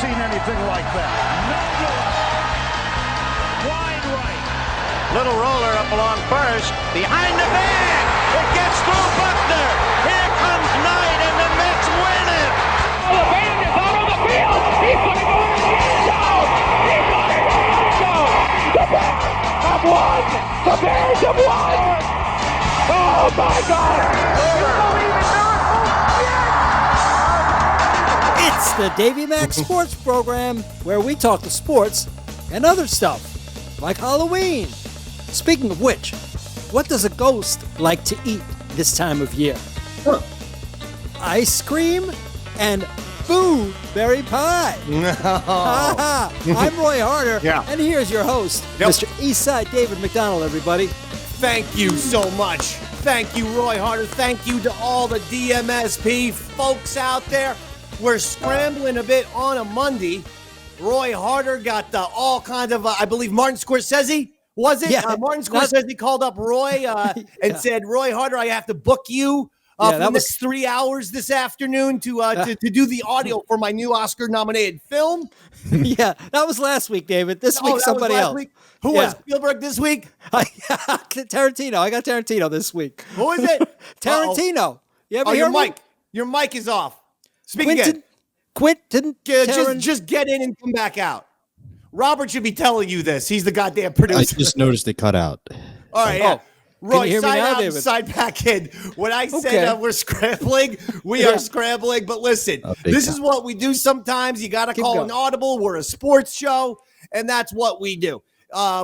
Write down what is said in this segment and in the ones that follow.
seen anything like that. No good. Wide right. Little roller up along first. Behind the bag. It gets through Buckner. Here comes Knight, and the Mets win it. Oh, the band is out on the field. He's going to go in the end zone. He's going to go in the end zone. The Bears have won. The Bears have won. Oh, my God. You believe in miracles? Yes. It's the Davey Mac Sports Program, where we talk to sports and other stuff, like Halloween. Speaking of which, what does a ghost like to eat this time of year? Ice cream and blueberry pie. I'm Roy Harter, and here's your host, Mr. Eastside David McDonald, everybody. Thank you so much. Thank you, Roy Harter. Thank you to all the DMSP folks out there. We're scrambling a bit on a Monday. Roy Harter got all kinds of, I believe Martin Scorsese, was it? Yeah, Martin Scorsese called up Roy and said, Roy Harter, I have to book you for the next 3 hours this afternoon to do the audio for my new Oscar-nominated film. Yeah, that was last week, David. This week, somebody else. Week? Who was Spielberg this week? Tarantino. I got Tarantino this week. Who is it? Tarantino. You ever hear Your mic is off. Speak Quentin. again. Just get in and come back out. Robert should be telling you this. He's the goddamn producer. I just noticed it cut out. All right, Roy, hear me side now, out, David? side back in. When I said we're scrambling, we are scrambling. But listen, this is what we do sometimes. You got to call an audible. We're a sports show, and that's what we do.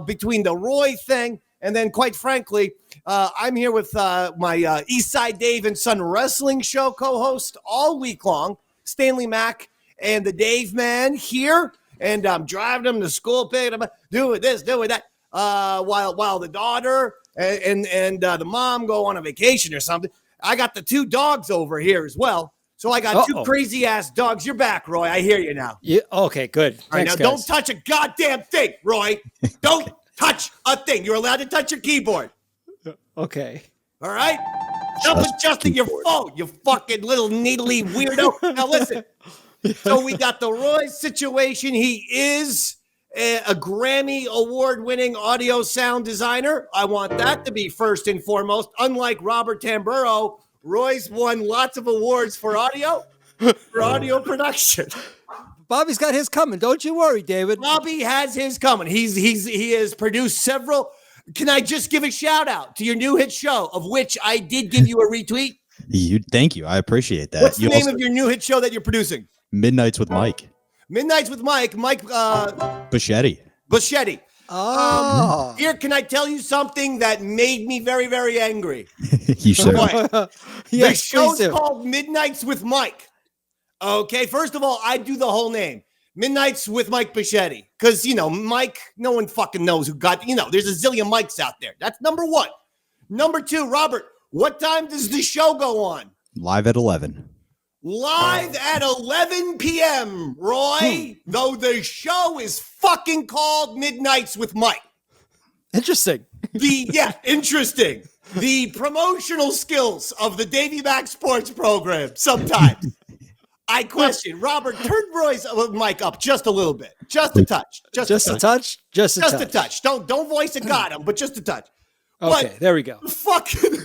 Between the Roy thing, and then, quite frankly, I'm here with my Eastside Dave and Son Wrestling Show co-host all week long, Stanley Mac and the Dave Man here, and I'm driving them to school, picking them up, doing this, doing that, while the daughter and the mom go on a vacation or something. I got the two dogs over here as well. So I got two crazy-ass dogs. You're back, Roy. I hear you now. Yeah, okay, good. All right, Thanks, now guys. don't touch a goddamn thing, Roy. Don't touch a thing. You're allowed to touch your keyboard. Okay. All right? Stop adjusting your phone, you fucking little needly weirdo. Now listen. So we got the Roy situation. He is a Grammy award-winning audio sound designer. I want that to be first and foremost. Unlike Robert Tamburro, Roy's won lots of awards for audio production. Bobby's got his coming. Don't you worry, David. Bobby has his coming. He has produced several. Can I just give a shout out to your new hit show, of which I did give you a retweet? Thank you. I appreciate that. What's the name of your new hit show that you're producing? Midnights with Mike. Midnights with Mike. Bichetti. Oh. Here, can I tell you something that made me very, very angry? You should. The show's called Midnights with Mike. Okay, first of all, I do the whole name. Midnights with Mike Bichetti. Because, Mike, no one fucking knows who got, there's a zillion Mikes out there. That's number one. Number two, Robert, what time does the show go on? Live at 11. Live at 11 p.m., Roy, though the show is fucking called Midnights with Mike. Interesting. Interesting. The promotional skills of the Davey Mac Sports Program sometimes. I question. Robert, turn Roy's mic up just a little bit. Just a touch. Just a touch. Don't voice it got him, but just a touch. Okay, but there we go. Fucking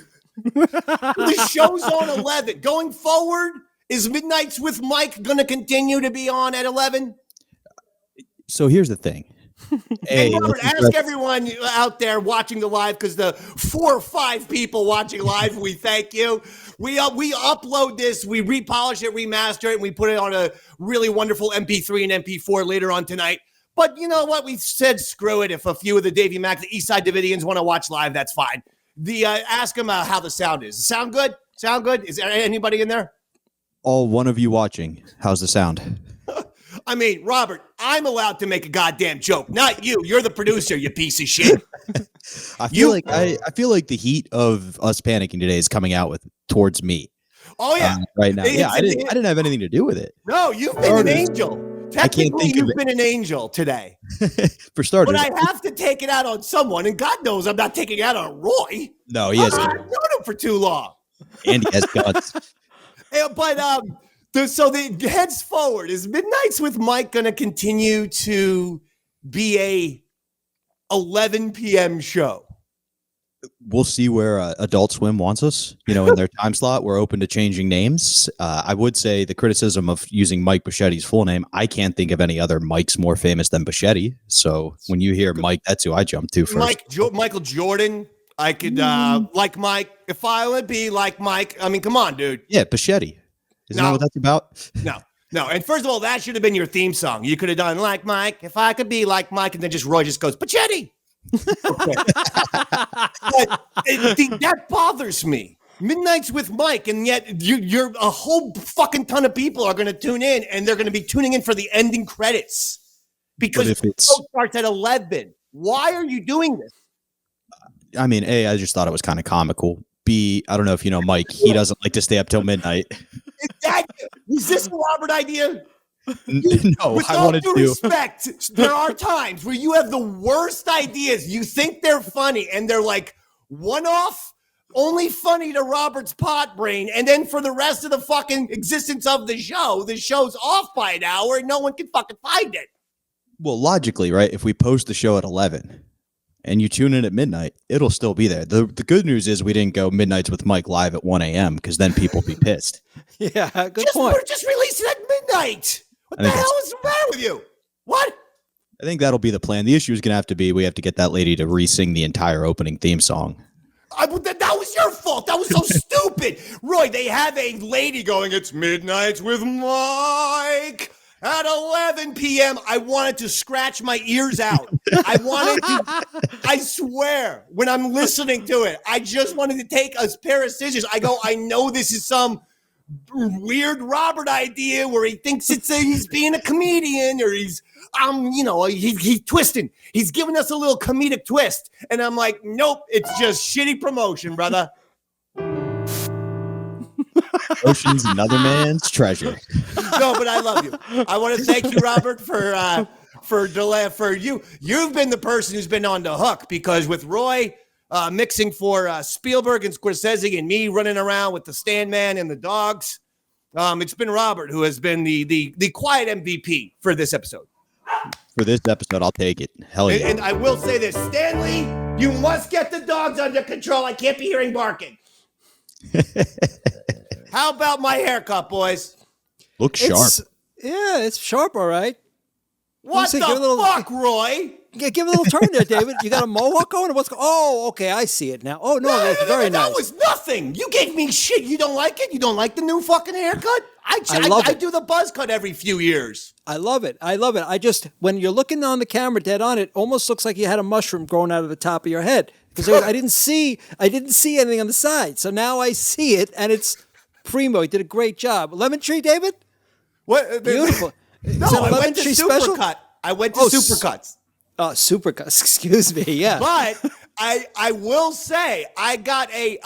the show's on 11. Going forward, is Midnights with Mike going to continue to be on at 11? So here's the thing. Hey, Robert, ask everyone out there watching the live, because the 4 or 5 people watching live, we thank you. We upload this, we repolish it, remaster it, and we put it on a really wonderful MP3 and MP4 later on tonight. But you know what? We said screw it. If a few of the Davey Mac, the Eastside Davidians want to watch live, that's fine. Ask them how the sound is. Sound good? Sound good? Is there anybody in there? All one of you watching. How's the sound? I mean, Robert, I'm allowed to make a goddamn joke, not you. You're the producer, you piece of shit. I feel like the heat of us panicking today is coming out towards me. Oh yeah, right now. I didn't have anything to do with it. No, you've been an angel. Technically, you've been an angel today. For starters, but I have to take it out on someone, and God knows I'm not taking it out on Roy. No, he has. I've known him for too long. And he has guts. But So the henceforward, is Midnights with Mike going to continue to be a 11 p.m. show? We'll see where Adult Swim wants us. In their time slot, we're open to changing names. I would say the criticism of using Mike Buschetti's full name, I can't think of any other Mikes more famous than Buschetti. So when you hear Mike, that's who I jump to first. Michael Jordan. I could like Mike. If I would be like Mike, I mean, come on, dude. Yeah, Buschetti. Isn't that what that's about? No. And first of all, that should have been your theme song. You could have done like Mike. If I could be like Mike, and then Roy just goes Buschetti. That bothers me. Midnights with Mike, and yet you're a whole fucking ton of people are going to tune in, and they're going to be tuning in for the ending credits because the show starts at 11. Why are you doing this? I mean, A, I just thought it was kind of comical. B, I don't know if you know Mike. He doesn't like to stay up till midnight. Was this a Robert idea? No, with I all wanted due to. respect, there are times where you have the worst ideas. You think they're funny, and they're like one-off, only funny to Robert's pot brain. And then for the rest of the fucking existence of the show's off by an hour, and no one can fucking find it. Well, logically, right? If we post the show at 11 and you tune in at midnight, it'll still be there. The good news is we didn't go Midnights with Mike live at 1 a.m. because then people be pissed. Yeah, good point. We're just releasing at midnight. What the hell is the matter with you? What? I think that'll be the plan. The issue is going to have to be we have to get that lady to re-sing the entire opening theme song. That was your fault. That was so stupid. Roy, they have a lady going, it's Midnights with Mike at 11 p.m. I wanted to scratch my ears out. I swear, when I'm listening to it, I just wanted to take a pair of scissors. I know this is some weird Robert idea where he thinks he's being a comedian, or he's twisting. He's giving us a little comedic twist. And I'm like, nope, it's just shitty promotion, brother. Ocean's another man's treasure. No, but I love you. I want to thank you, Robert, for you. You've been the person who's been on the hook, because with Roy mixing for Spielberg and Scorsese, and me running around with the stand man and the dogs, it's been Robert who has been the quiet MVP for this episode. For this episode, I'll take it. Hell yeah. And I will say this, Stanley, you must get the dogs under control. I can't be hearing barking. How about my haircut, boys? Looks sharp. It's sharp, all right. What the fuck, Roy? Yeah, give it a little turn there, David. You got a mohawk going? Oh, okay, I see it now. Oh, no, that's very nice. That was nothing. You gave me shit. You don't like it? You don't like the new fucking haircut? I do the buzz cut every few years. I love it. I just, when you're looking on the camera dead on, it almost looks like you had a mushroom growing out of the top of your head. Because I didn't see anything on the side. So now I see it, and it's primo. You did a great job. Lemon Tree, David? What? Beautiful. No, I went to Supercut. I went to Supercuts. Oh, Supercuts. Excuse me. Yeah. But I will say I got a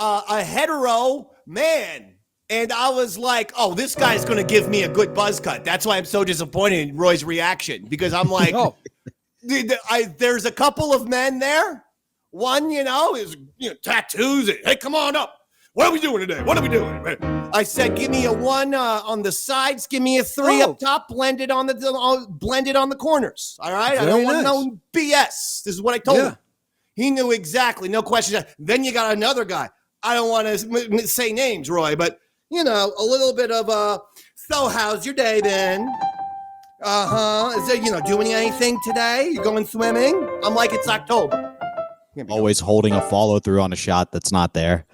hetero man, and I was like, oh, this guy's going to give me a good buzz cut. That's why I'm so disappointed in Roy's reaction, because I'm like, there's a couple of men there. One, is tattoos. Hey, come on up. What are we doing today? What are we doing? I said, give me a 1 on the sides. Give me a 3 up top. Blended on the corners. All right. I don't want no BS. This is what I told him. He knew exactly. No questions. Then you got another guy. I don't want to say names, Roy, but a little bit of so how's your day been? Is there doing anything today? You going swimming? I'm like, it's October. Always holding a follow through on a shot that's not there.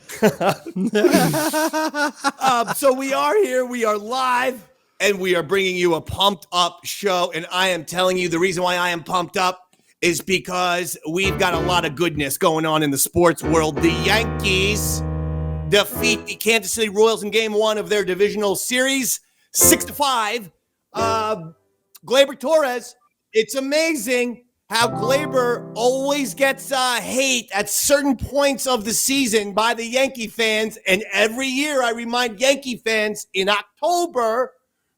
So we are here. We are live, and we are bringing you a pumped up show. And I am telling you, the reason why I am pumped up is because we've got a lot of goodness going on in the sports world. The Yankees defeat the Kansas City Royals in Game 1 of their divisional series, 6-5. Gleyber Torres, it's amazing how Gleyber always gets hate at certain points of the season by the Yankee fans. And every year I remind Yankee fans, in October,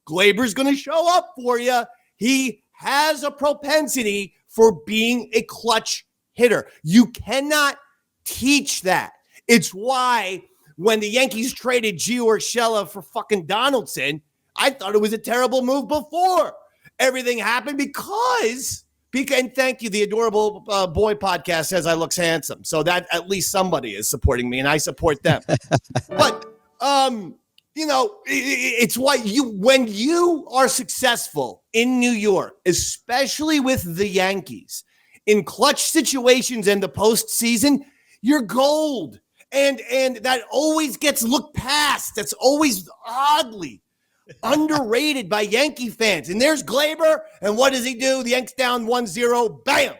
Gleyber's going to show up for you. He has a propensity for being a clutch hitter. You cannot teach that. It's why when the Yankees traded Gio Urshela for fucking Donaldson, I thought it was a terrible move before everything happened because and thank you, the Adorable Boy podcast says I looks handsome. So that at least somebody is supporting me and I support them. But, it's why when you are successful in New York, especially with the Yankees, in clutch situations and the postseason, you're gold. And that always gets looked past. That's always oddly underrated by Yankee fans. And there's Glaber, and what does he do? The Yanks down 1-0, bam,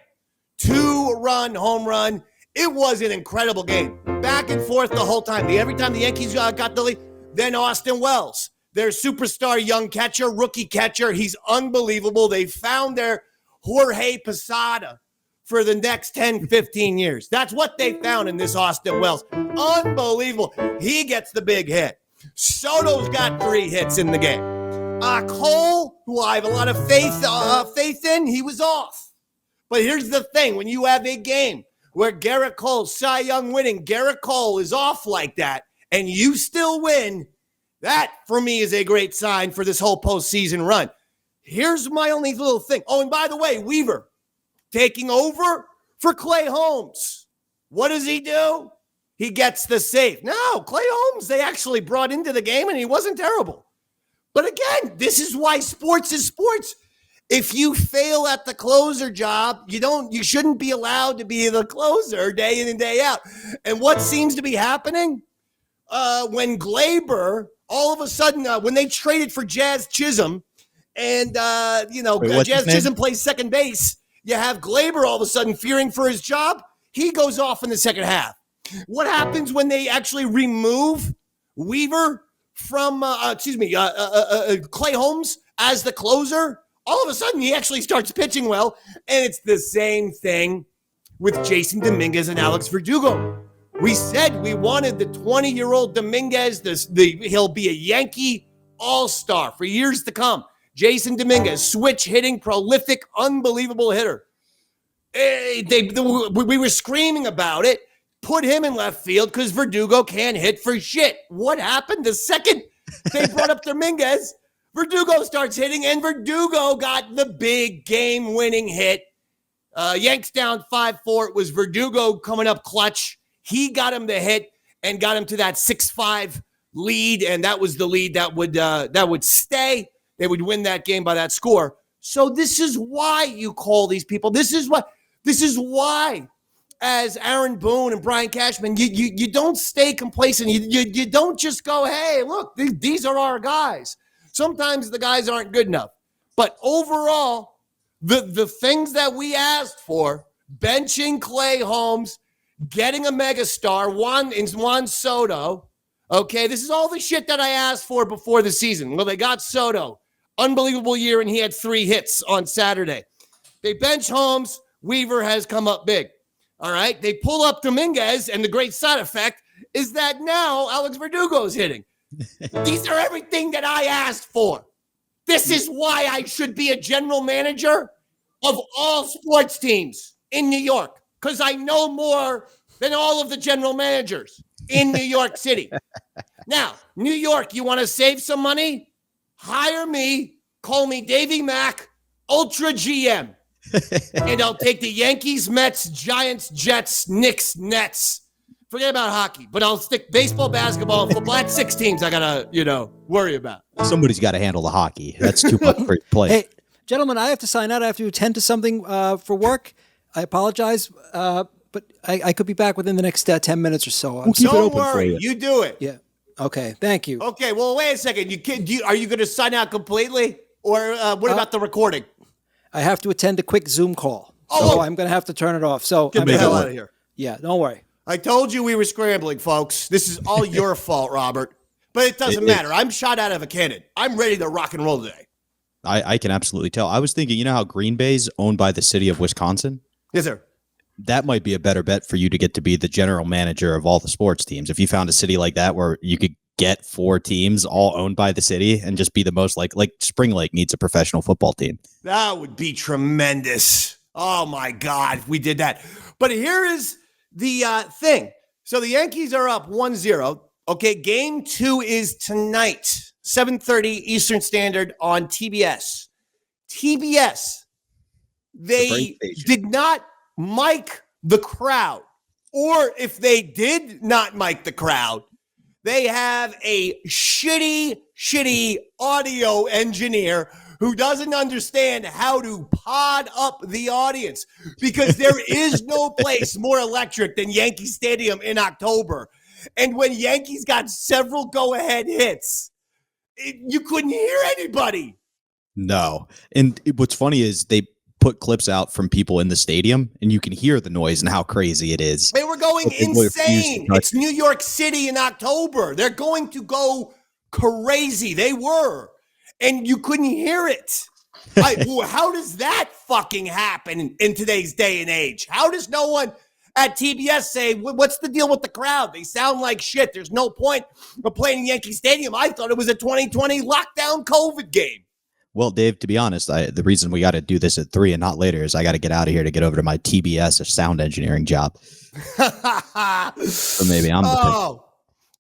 2-run home run. It was an incredible game. Back and forth the whole time. Every time the Yankees got the lead, then Austin Wells, their superstar young catcher, rookie catcher, he's unbelievable. They found their Jorge Posada for the next 10, 15 years. That's what they found in this Austin Wells. Unbelievable. He gets the big hit. Soto's got 3 hits in the game. Cole, who I have a lot of faith in, he was off. But here's the thing. When you have a game where Garrett Cole, Cy Young winning, Garrett Cole is off like that, and you still win, that, for me, is a great sign for this whole postseason run. Here's my only little thing. Oh, and by the way, Weaver taking over for Clay Holmes. What does he do? He gets the save. No, Clay Holmes, they actually brought into the game, and he wasn't terrible. But again, this is why sports is sports. If you fail at the closer job, you shouldn't be allowed to be the closer day in and day out. And what seems to be happening when Glaber, all of a sudden, when they traded for Jazz Chisholm, and Jazz Chisholm plays second base, you have Glaber all of a sudden fearing for his job. He goes off in the second half. What happens when they actually remove Weaver from, Clay Holmes as the closer? All of a sudden, he actually starts pitching well, and it's the same thing with Jason Dominguez and Alex Verdugo. We said we wanted the 20-year-old Dominguez. He'll be a Yankee all-star for years to come. Jason Dominguez, switch hitting, prolific, unbelievable hitter. We were screaming about it. Put him in left field because Verdugo can't hit for shit. What happened? The second they brought up Dominguez, Verdugo starts hitting, and Verdugo got the big game-winning hit. Yanks down 5-4. It was Verdugo coming up clutch. He got him the hit and got him to that 6-5 lead, and that was the lead that would stay. They would win that game by that score. So this is why you call these people. This is why, as Aaron Boone and Brian Cashman, you don't stay complacent. You don't just go, hey, look, these are our guys. Sometimes the guys aren't good enough. But overall, the things that we asked for, benching Clay Holmes, getting a megastar, Juan Soto, okay, this is all the shit that I asked for before the season. Well, they got Soto. Unbelievable year, and he had 3 hits on Saturday. They bench Holmes. Weaver has come up big. All right, they pull up Dominguez, and the great side effect is that now Alex Verdugo is hitting. These are everything that I asked for. This is why I should be a general manager of all sports teams in New York, because I know more than all of the general managers in New York City. Now, New York, you want to save some money? Hire me, call me Davey Mac, Ultra GM. And I'll take the Yankees, Mets, Giants, Jets, Knicks, Nets. Forget about hockey, but I'll stick baseball, basketball, football. That's 6 teams I got to, worry about. Somebody's got to handle the hockey. That's too much for play. Hey, gentlemen, I have to sign out. I have to attend to something for work. I apologize, but I could be back within the next 10 minutes or so. Don't worry. You do it. Yeah. Okay. Thank you. Okay. Well, wait a second. Are you going to sign out completely? Or what about the recording? I have to attend a quick Zoom call. So I'm going to have to turn it off. So get the hell out of here. Yeah, don't worry. I told you we were scrambling, folks. This is all your fault, Robert. But it doesn't matter. I'm shot out of a cannon. I'm ready to rock and roll today. I can absolutely tell. I was thinking, you know how Green Bay's owned by the city of Wisconsin? Yes, sir. That might be a better bet for you to get to be the general manager of all the sports teams. If you found a city like that where you could get 4 teams all owned by the city and just be the most like Spring Lake needs a professional football team. That would be tremendous. Oh, my God, if we did that. But here is the thing. So the Yankees are up 1-0. Okay, game 2 is tonight. 7:30 Eastern Standard on TBS. TBS, they did not mic the crowd. Or if they did not mic the crowd, they have a shitty audio engineer who doesn't understand how to pod up the audience, because there is no place more electric than Yankee Stadium in October. And when Yankees got several go-ahead hits, you couldn't hear anybody. No. And what's funny is they put clips out from people in the stadium, and you can hear the noise and how crazy it is. They were going insane. It's New York City in October. They're going to go crazy. They were. And you couldn't hear it. How does that fucking happen in today's day and age? How does no one at TBS say, what's the deal with the crowd? They sound like shit. There's no point of playing in Yankee Stadium. I thought it was a 2020 lockdown COVID game. Well, Dave, to be honest, the reason we got to do this at 3 and not later is I got to get out of here to get over to my TBS sound engineering job. So maybe I'm the pick.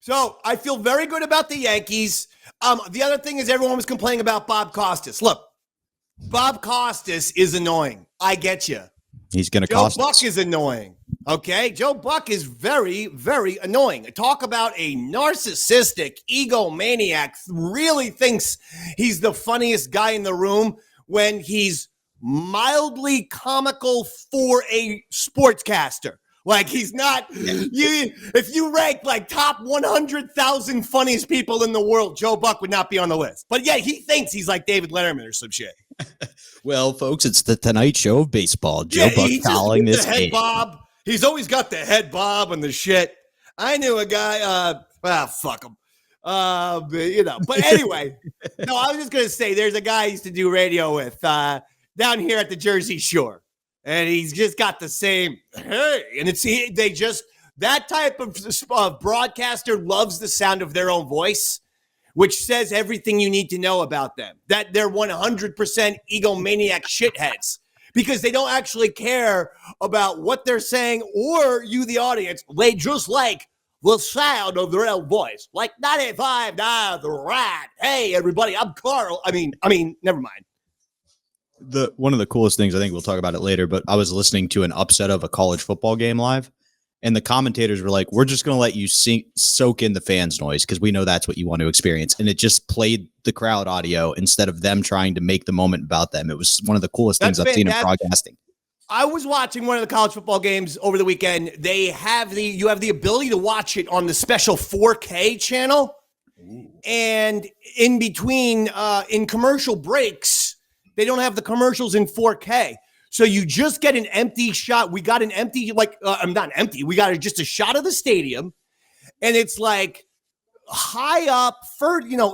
So I feel very good about the Yankees. The other thing is everyone was complaining about Bob Costas. Look, Bob Costas is annoying. I get you. He's going to cost Joe Buck is annoying. Okay? Joe Buck is very, very annoying. Talk about a narcissistic egomaniac, really thinks he's the funniest guy in the room when he's mildly comical for a sportscaster. Like, he's not, if you rank like top 100,000 funniest people in the world, Joe Buck would not be on the list. But yeah, he thinks he's like David Letterman or some shit. Well, folks, it's the Tonight Show of baseball. Joe Buck calling this game. Bob. He's always got the head bob and the shit. I knew a guy, fuck him. But anyway, no, I was just going to say there's a guy I used to do radio with down here at the Jersey Shore. And he's just got the same, hey, and that type of broadcaster loves the sound of their own voice, which says everything you need to know about them, that they're 100% egomaniac shitheads, because they don't actually care about what they're saying or you, the audience. They just like the sound of their own voice, like 95, the rat. Hey, everybody, I'm Carl. I mean, never mind. One of the coolest things, I think we'll talk about it later, but I was listening to an upset of a college football game live, and the commentators were like, we're just going to let you soak in the fans' noise because we know that's what you want to experience. And it just played the crowd audio instead of them trying to make the moment about them. It was one of the coolest things I've seen in broadcasting. I was watching one of the college football games over the weekend. You have the ability to watch it on the special 4K channel. Ooh. And in between, in commercial breaks, they don't have the commercials in 4K. So you just get an empty shot. We got an empty, not empty. We got just a shot of the stadium. And it's like high up,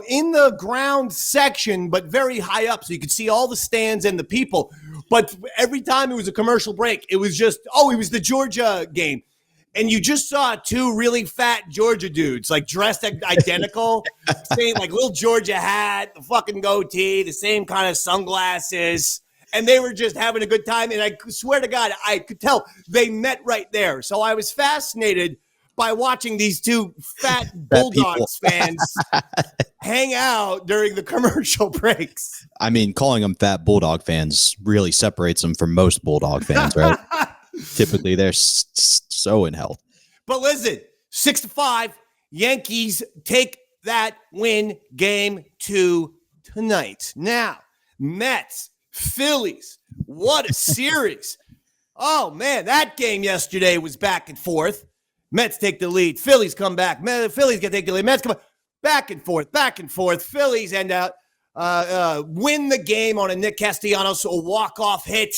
in the ground section, but very high up. So you could see all the stands and the people. But every time it was a commercial break, it was just, it was the Georgia game. And you just saw two really fat Georgia dudes, like dressed identical, same like little Georgia hat, the fucking goatee, the same kind of sunglasses. And they were just having a good time. And I swear to God, I could tell they met right there. So I was fascinated by watching these two fat Bulldogs fans hang out during the commercial breaks. I mean, calling them fat Bulldog fans really separates them from most Bulldog fans, right? Typically, they're so in health. But listen, 6-5, Yankees take that win game 2 tonight. Now, Mets, Phillies, what a series. Oh, man, that game yesterday was back and forth. Mets take the lead. Phillies come back. Phillies can take the lead. Mets come back and forth. Phillies end out, win the game on a Nick Castellanos walk-off hit.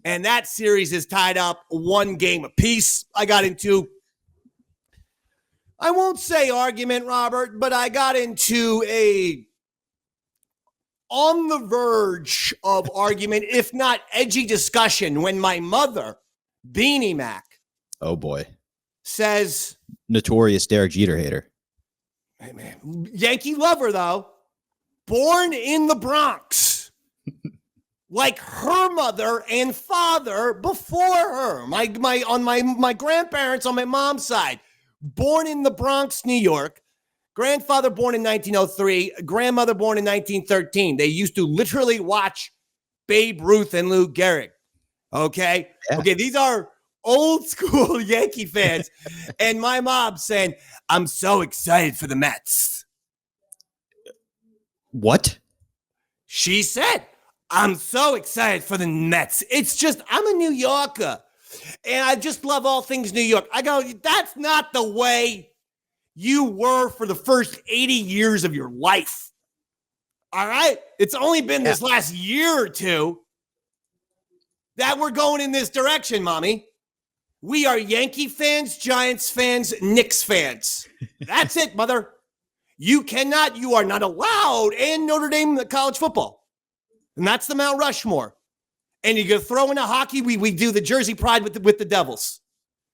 And that series is tied up 1 game apiece. I got into, I won't say argument, Robert, but I got into a on the verge of argument, if not edgy discussion, when my mother, Beanie Mac, oh boy, says, notorious Derek Jeter hater. Hey man, Yankee lover though, born in the Bronx. Like her mother and father before her, my grandparents on my mom's side, born in the Bronx, New York, Grandfather born in 1903, grandmother born in 1913. They used to literally watch Babe Ruth and Lou Gehrig. Okay? Yeah. Okay, these are old school Yankee fans. And my mom saying, I'm so excited for the Mets. What? She said, I'm so excited for the Mets. It's just, I'm a New Yorker. And I just love all things New York. I go, that's not the way you were for the first 80 years of your life. All right? It's only been this last year or two that we're going in this direction, Mommy. We are Yankee fans, Giants fans, Knicks fans. That's it, Mother. You are not allowed in Notre Dame college football. And that's the Mount Rushmore. And you go throw in a hockey, we do the Jersey Pride with the Devils.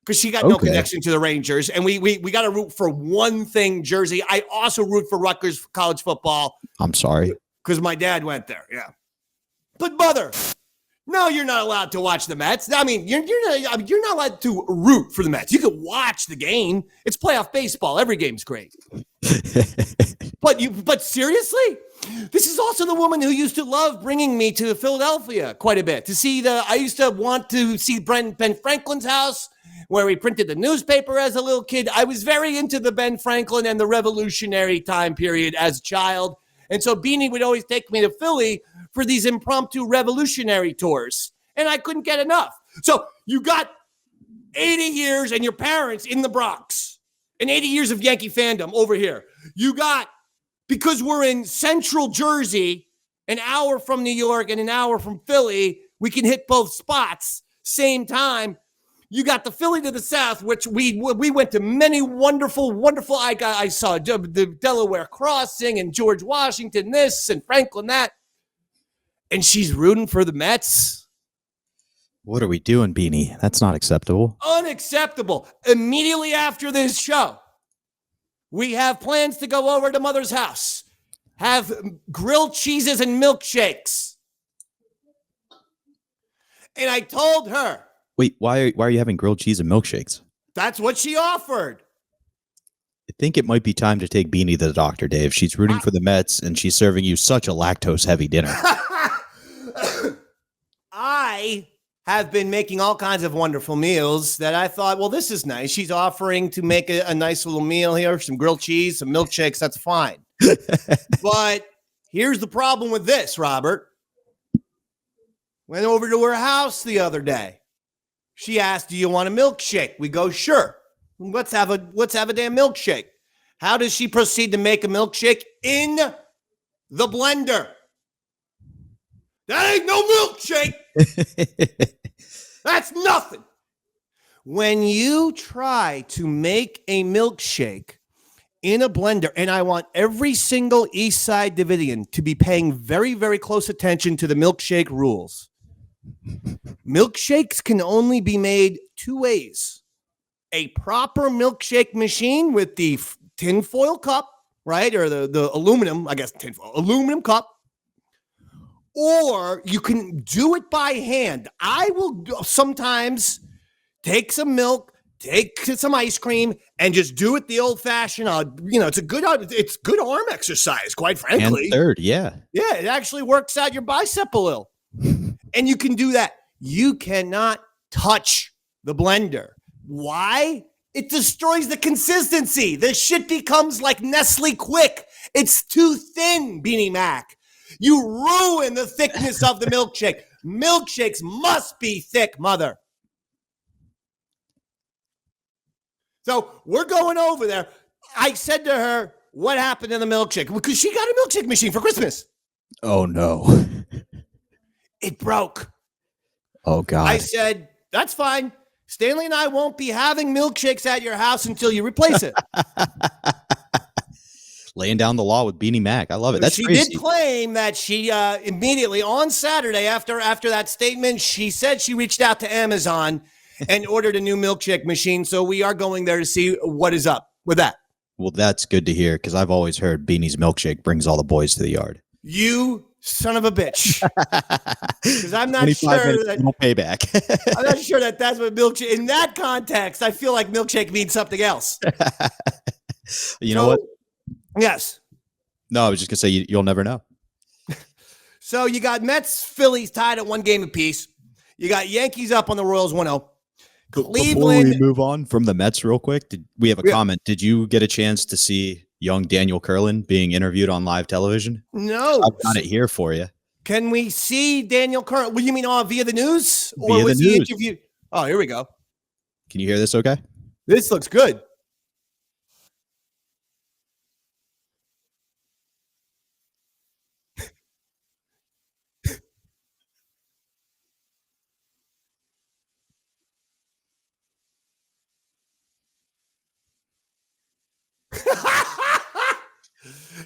Because she got no connection to the Rangers. And we got to root for one thing, Jersey. I also root for Rutgers college football. I'm sorry. Because my dad went there, yeah. But Mother, no, you're not allowed to watch the Mets. I mean, you're not allowed to root for the Mets. You can watch the game. It's playoff baseball. Every game's great. But seriously? This is also the woman who used to love bringing me to Philadelphia quite a bit. I used to want to see Ben Franklin's house, where he printed the newspaper as a little kid. I was very into the Ben Franklin and the revolutionary time period as a child. And so Beanie would always take me to Philly for these impromptu revolutionary tours. And I couldn't get enough. So you got 80 years and your parents in the Bronx and 80 years of Yankee fandom over here. You got, because we're in central Jersey, an hour from New York and an hour from Philly, we can hit both spots same time. You got the Philly to the south, which we went to many wonderful. I saw the Delaware Crossing and George Washington this and Franklin that. And she's rooting for the Mets. What are we doing, Beanie? That's not acceptable. Unacceptable. Immediately after this show, we have plans to go over to Mother's house, have grilled cheeses and milkshakes. And I told her, wait, why are you having grilled cheese and milkshakes? That's what she offered. I think it might be time to take Beanie to the doctor, Dave. She's rooting for the Mets, and she's serving you such a lactose-heavy dinner. I have been making all kinds of wonderful meals that I thought, well, this is nice. She's offering to make a nice little meal here, some grilled cheese, some milkshakes. That's fine. But here's the problem with this, Robert. Went over to her house the other day. She asked, do you want a milkshake? We go, sure. Let's have a damn milkshake. How does she proceed to make a milkshake? In the blender. That ain't no milkshake. That's nothing. When you try to make a milkshake in a blender, and I want every single East Side Davidian to be paying very, very close attention to the milkshake rules. Milkshakes can only be made two ways. A proper milkshake machine with the tinfoil cup, right? Or the aluminum, I guess, aluminum cup. Or you can do it by hand. I will sometimes take some milk, take some ice cream, and just do it the old-fashioned. It's good arm exercise, quite frankly. And third, yeah. Yeah, it actually works out your bicep a little. And you can do that. You cannot touch the blender. Why? It destroys the consistency. The shit becomes like Nestle Quick. It's too thin, Beanie Mac. You ruin the thickness of the milkshake. Milkshakes must be thick, Mother. So we're going over there. I said to her, what happened to the milkshake? Because she got a milkshake machine for Christmas. Oh, no. It broke. Oh, God. I said, that's fine. Stanley and I won't be having milkshakes at your house until you replace it. Laying down the law with Beanie Mac. I love it. That's she crazy. Did claim that she immediately on Saturday after that statement, she said she reached out to Amazon and ordered a new milkshake machine. So we are going there to see what is up with that. Well, that's good to hear because I've always heard Beanie's milkshake brings all the boys to the yard. You son of a bitch. Because I'm not sure that no payback. I'm not sure that that's what milkshake in that context. I feel like milkshake means something else. You know what? Yes. No, I was just going to say you'll never know. So you got Mets, Phillies tied at 1 game apiece. You got Yankees up on the Royals 1-0. Cleveland. Before we move on from the Mets real quick, we have a comment. Did you get a chance to see young Daniel Curlin being interviewed on live television? No. I've got it here for you. Can we see Daniel Curlin? What do you mean via the news? Or was he interviewed? Oh, here we go. Can you hear this okay? This looks good.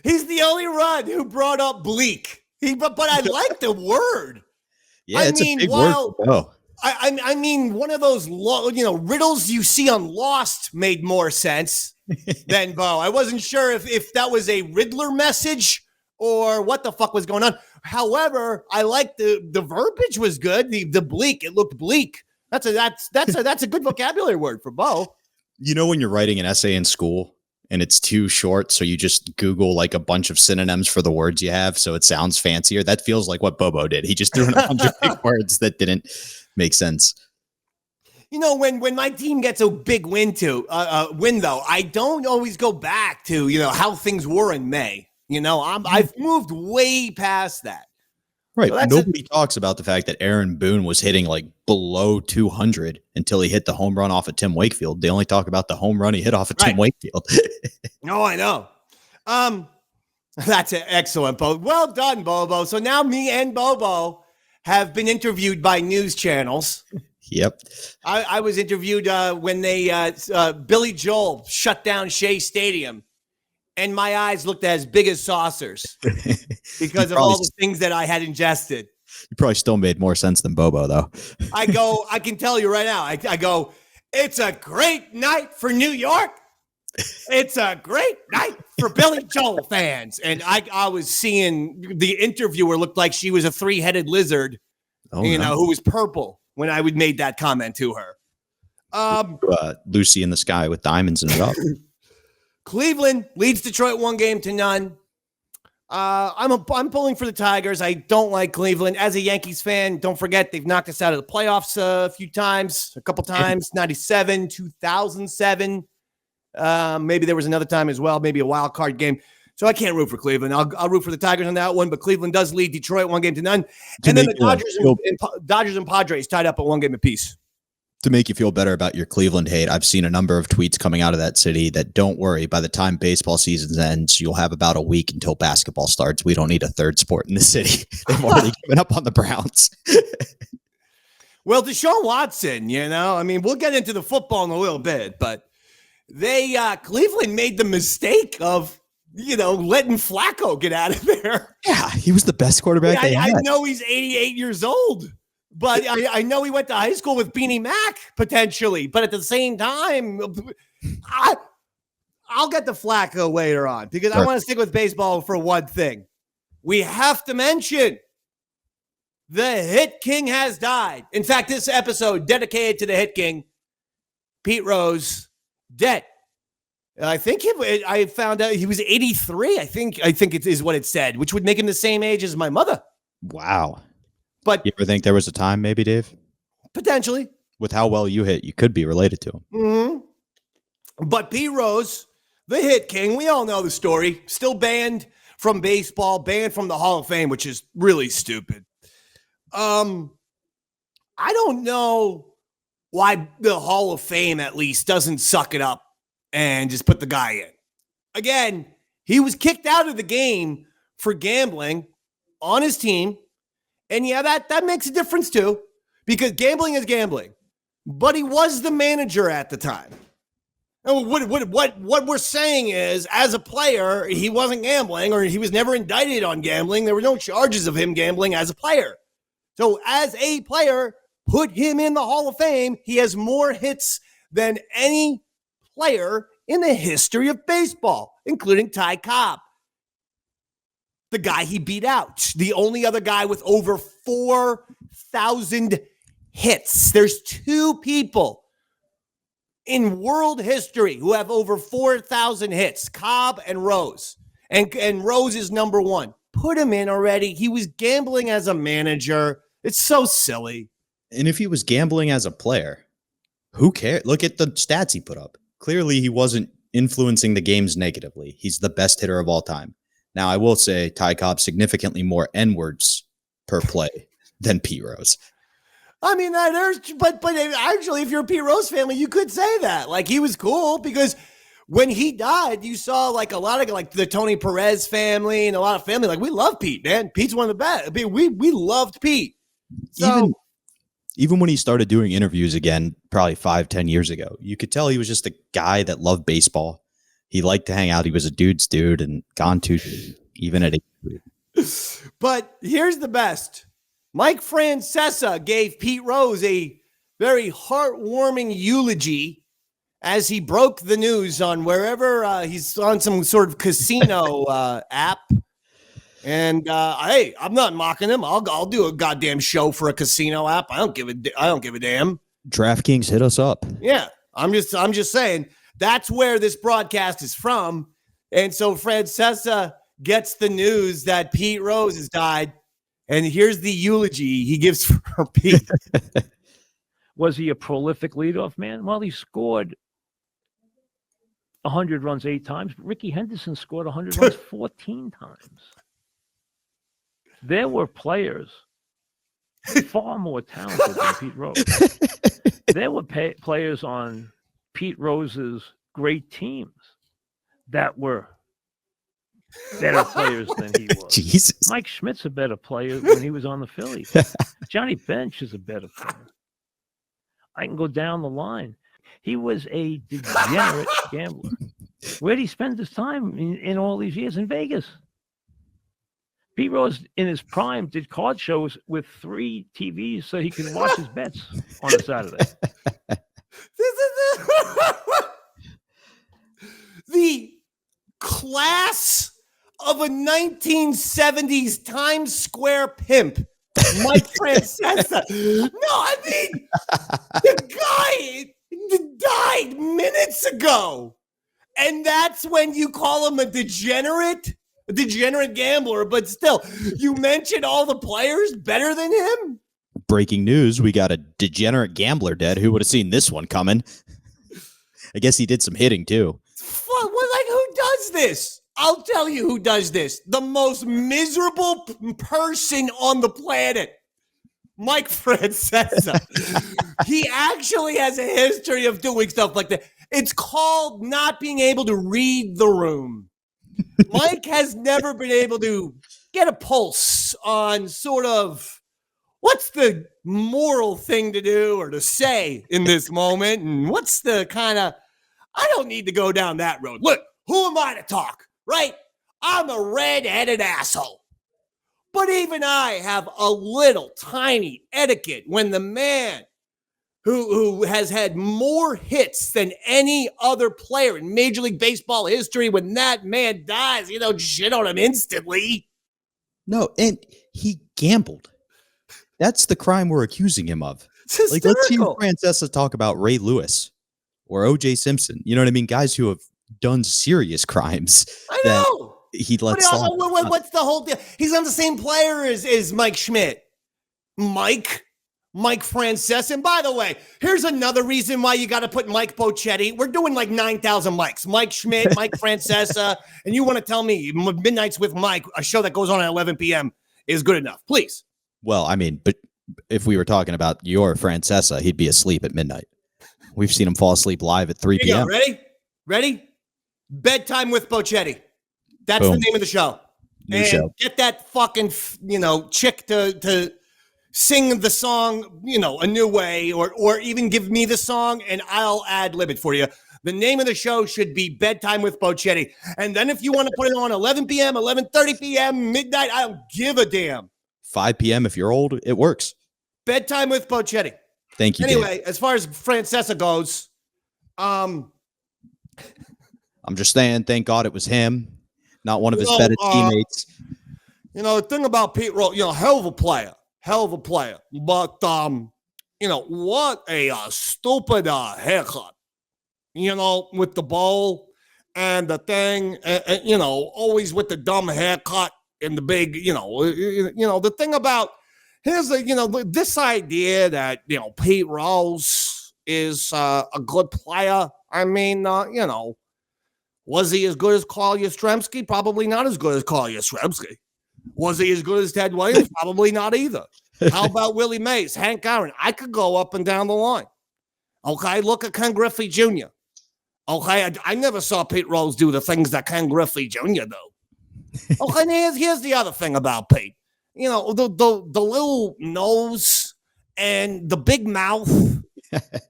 He's the only one who brought up bleak. But I like the word. Yeah, it's a big word. Oh. I mean, one of those riddles you see on Lost made more sense than Bo. I wasn't sure if that was a Riddler message or what the fuck was going on. However, I like the verbiage was good. The bleak, it looked bleak. That's a good vocabulary word for Bo. You know when you're writing an essay in school and it's too short, so you just Google like a bunch of synonyms for the words you have so it sounds fancier? That feels like what Bobo did. He just threw in a bunch of big words that didn't make sense. You know, when my team gets a big win though, I don't always go back to, how things were in May. I've moved way past that. Right. So nobody talks about the fact that Aaron Boone was hitting like below 200 until he hit the home run off of Tim Wakefield. They only talk about the home run he hit off of Tim Wakefield. Oh, I know. That's excellent, Bo. Well done, Bobo. So now me and Bobo have been interviewed by news channels. Yep. I was interviewed when Billy Joel shut down Shea Stadium. And my eyes looked as big as saucers because of all the things that I had ingested. You probably still made more sense than Bobo, though. I can tell you right now, I go, it's a great night for New York. It's a great night for Billy Joel fans. And I was seeing the interviewer looked like she was a 3-headed lizard, who was purple when I would made that comment to her. Lucy in the Sky with diamonds in it up. Cleveland leads Detroit 1-0. I'm pulling for the Tigers. I don't like Cleveland. As a Yankees fan, don't forget they've knocked us out of the playoffs a couple times, 97, 2007. Maybe there was another time as well, maybe a wild card game. So I can't root for Cleveland. I'll root for the Tigers on that one, but Cleveland does lead Detroit 1-0. And then the Dodgers and Padres tied up at 1 game apiece. To make you feel better about your Cleveland hate, I've seen a number of tweets coming out of that city that don't worry, by the time baseball season ends, you'll have about a week until basketball starts. We don't need a third sport in the city. They've already given up on the Browns. Well, Deshaun Watson, we'll get into the football in a little bit, but Cleveland made the mistake of, letting Flacco get out of there. Yeah, he was the best quarterback they had. I know he's 88 years old. But I know he went to high school with Beanie Mac, potentially. But at the same time, I'll get the Flacco later on because I want to stick with baseball for one thing. We have to mention the Hit King has died. In fact, this episode dedicated to the Hit King, Pete Rose, dead. I think I found out he was 83. I think it is what it said, which would make him the same age as my mother. Wow. But you ever think there was a time, maybe, Dave? Potentially. With how well you hit, you could be related to him. Mm-hmm. But Pete Rose, the Hit King, we all know the story. Still banned from baseball, banned from the Hall of Fame, which is really stupid. I don't know why the Hall of Fame, at least, doesn't suck it up and just put the guy in. Again, he was kicked out of the game for gambling on his team. And yeah, that makes a difference too, because gambling is gambling. But he was the manager at the time. And what we're saying is, as a player, he wasn't gambling, or he was never indicted on gambling. There were no charges of him gambling as a player. So as a player, put him in the Hall of Fame. He has more hits than any player in the history of baseball, including Ty Cobb. The guy he beat out, the only other guy with over 4,000 hits. There's two people in world history who have over 4,000 hits, Cobb and Rose. And Rose is number one. Put him in already. He was gambling as a manager. It's so silly. And if he was gambling as a player, who cares? Look at the stats he put up. Clearly, he wasn't influencing the games negatively. He's the best hitter of all time. Now, I will say Ty Cobb significantly more N-words per play than Pete Rose. I mean, but actually, if you're a Pete Rose family, you could say that. Like, he was cool because when he died, you saw like a lot of like the Tony Perez family and a lot of family. Like, we love Pete, man. Pete's one of the best. I mean, we loved Pete. So even when he started doing interviews again, probably 5-10 years ago, you could tell he was just a guy that loved baseball. He liked to hang out. He was a dude's dude and gone too even at 8. But here's the best. Mike Francesa gave Pete Rose a very heartwarming eulogy as he broke the news on wherever he's on some sort of casino app. And hey, I'm not mocking him. I'll do a goddamn show for a casino app. I don't give a damn. DraftKings hit us up. Yeah, I'm just saying that's where this broadcast is from. And so Francesa gets the news that Pete Rose has died. And here's the eulogy he gives for Pete. Was he a prolific leadoff man? Well, he scored 100 runs 8 times. Ricky Henderson scored 100 runs 14 times. There were players far more talented than Pete Rose. There were players on Pete Rose's great teams that were better players than he was. Jesus. Mike Schmidt's a better player when he was on the Phillies. Johnny Bench is a better player. I can go down the line. He was a degenerate gambler. Where did he spend his time in all these years? In Vegas. Pete Rose, in his prime, did card shows with 3 TVs so he could watch his bets on a Saturday. The class of a 1970s Times Square pimp, Mike Francesa. No, I mean, the guy died minutes ago. And that's when you call him a degenerate gambler. But still, you mentioned all the players better than him. Breaking news, we got a degenerate gambler dead. Who would have seen this one coming? I guess he did some hitting, too. Who does this? I'll tell you who does this. The most miserable person on the planet. Mike Francesa. He actually has a history of doing stuff like that. It's called not being able to read the room. Mike has never been able to get a pulse on sort of what's the moral thing to do or to say in this moment. And what's the kind of, I don't need to go down that road. Look, who am I to talk, right? I'm a red-headed asshole. But even I have a little tiny etiquette when the man who has had more hits than any other player in Major League Baseball history, when that man dies, you don't shit on him instantly. No, and he gambled. That's the crime we're accusing him of. Like, let's hear Francesa talk about Ray Lewis or O.J. Simpson. You know what I mean? Guys who have done serious crimes. I know. He lets slide. What's the whole deal? He's not the same player as Mike Schmidt. Mike Francesa. And by the way, here's another reason why you got to put Mike Bochetti. We're doing like 9,000 Mikes. Mike Schmidt, Mike Francesa. And you want to tell me Midnights with Mike, a show that goes on at 11 p.m. is good enough. Please. Well, I mean, but if we were talking about your Francesa, he'd be asleep at midnight. We've seen him fall asleep live at 3 p.m. Ready? Bedtime with Bochetti. That's Boom. The name of the show. New show. Get that fucking, chick to sing the song, a new way, or even give me the song and I'll ad-lib it for you. The name of the show should be Bedtime with Bochetti. And then if you want to put it on 11 p.m., 11:30 p.m., midnight, I don't give a damn. 5 p.m. if you're old, it works. Bedtime with Bochetti. Thank you. Anyway, Dave. As far as Francesa goes, I'm just saying, thank God it was him, not one of his better teammates. The thing about Pete Rose, hell of a player. But, what a stupid haircut. with the bowl and the thing, always with the dumb haircut and the big, the thing about this idea that, Pete Rose is a good player. I mean, was he as good as Carl Yastrzemski? Probably not as good as Carl Yastrzemski. Was he as good as Ted Williams? Probably not either. How about Willie Mays, Hank Aaron? I could go up and down the line. Okay, look at Ken Griffey Jr. Okay, I never saw Pete Rose do the things that Ken Griffey Jr. do. Okay, and here's the other thing about Pete. The little nose and the big mouth.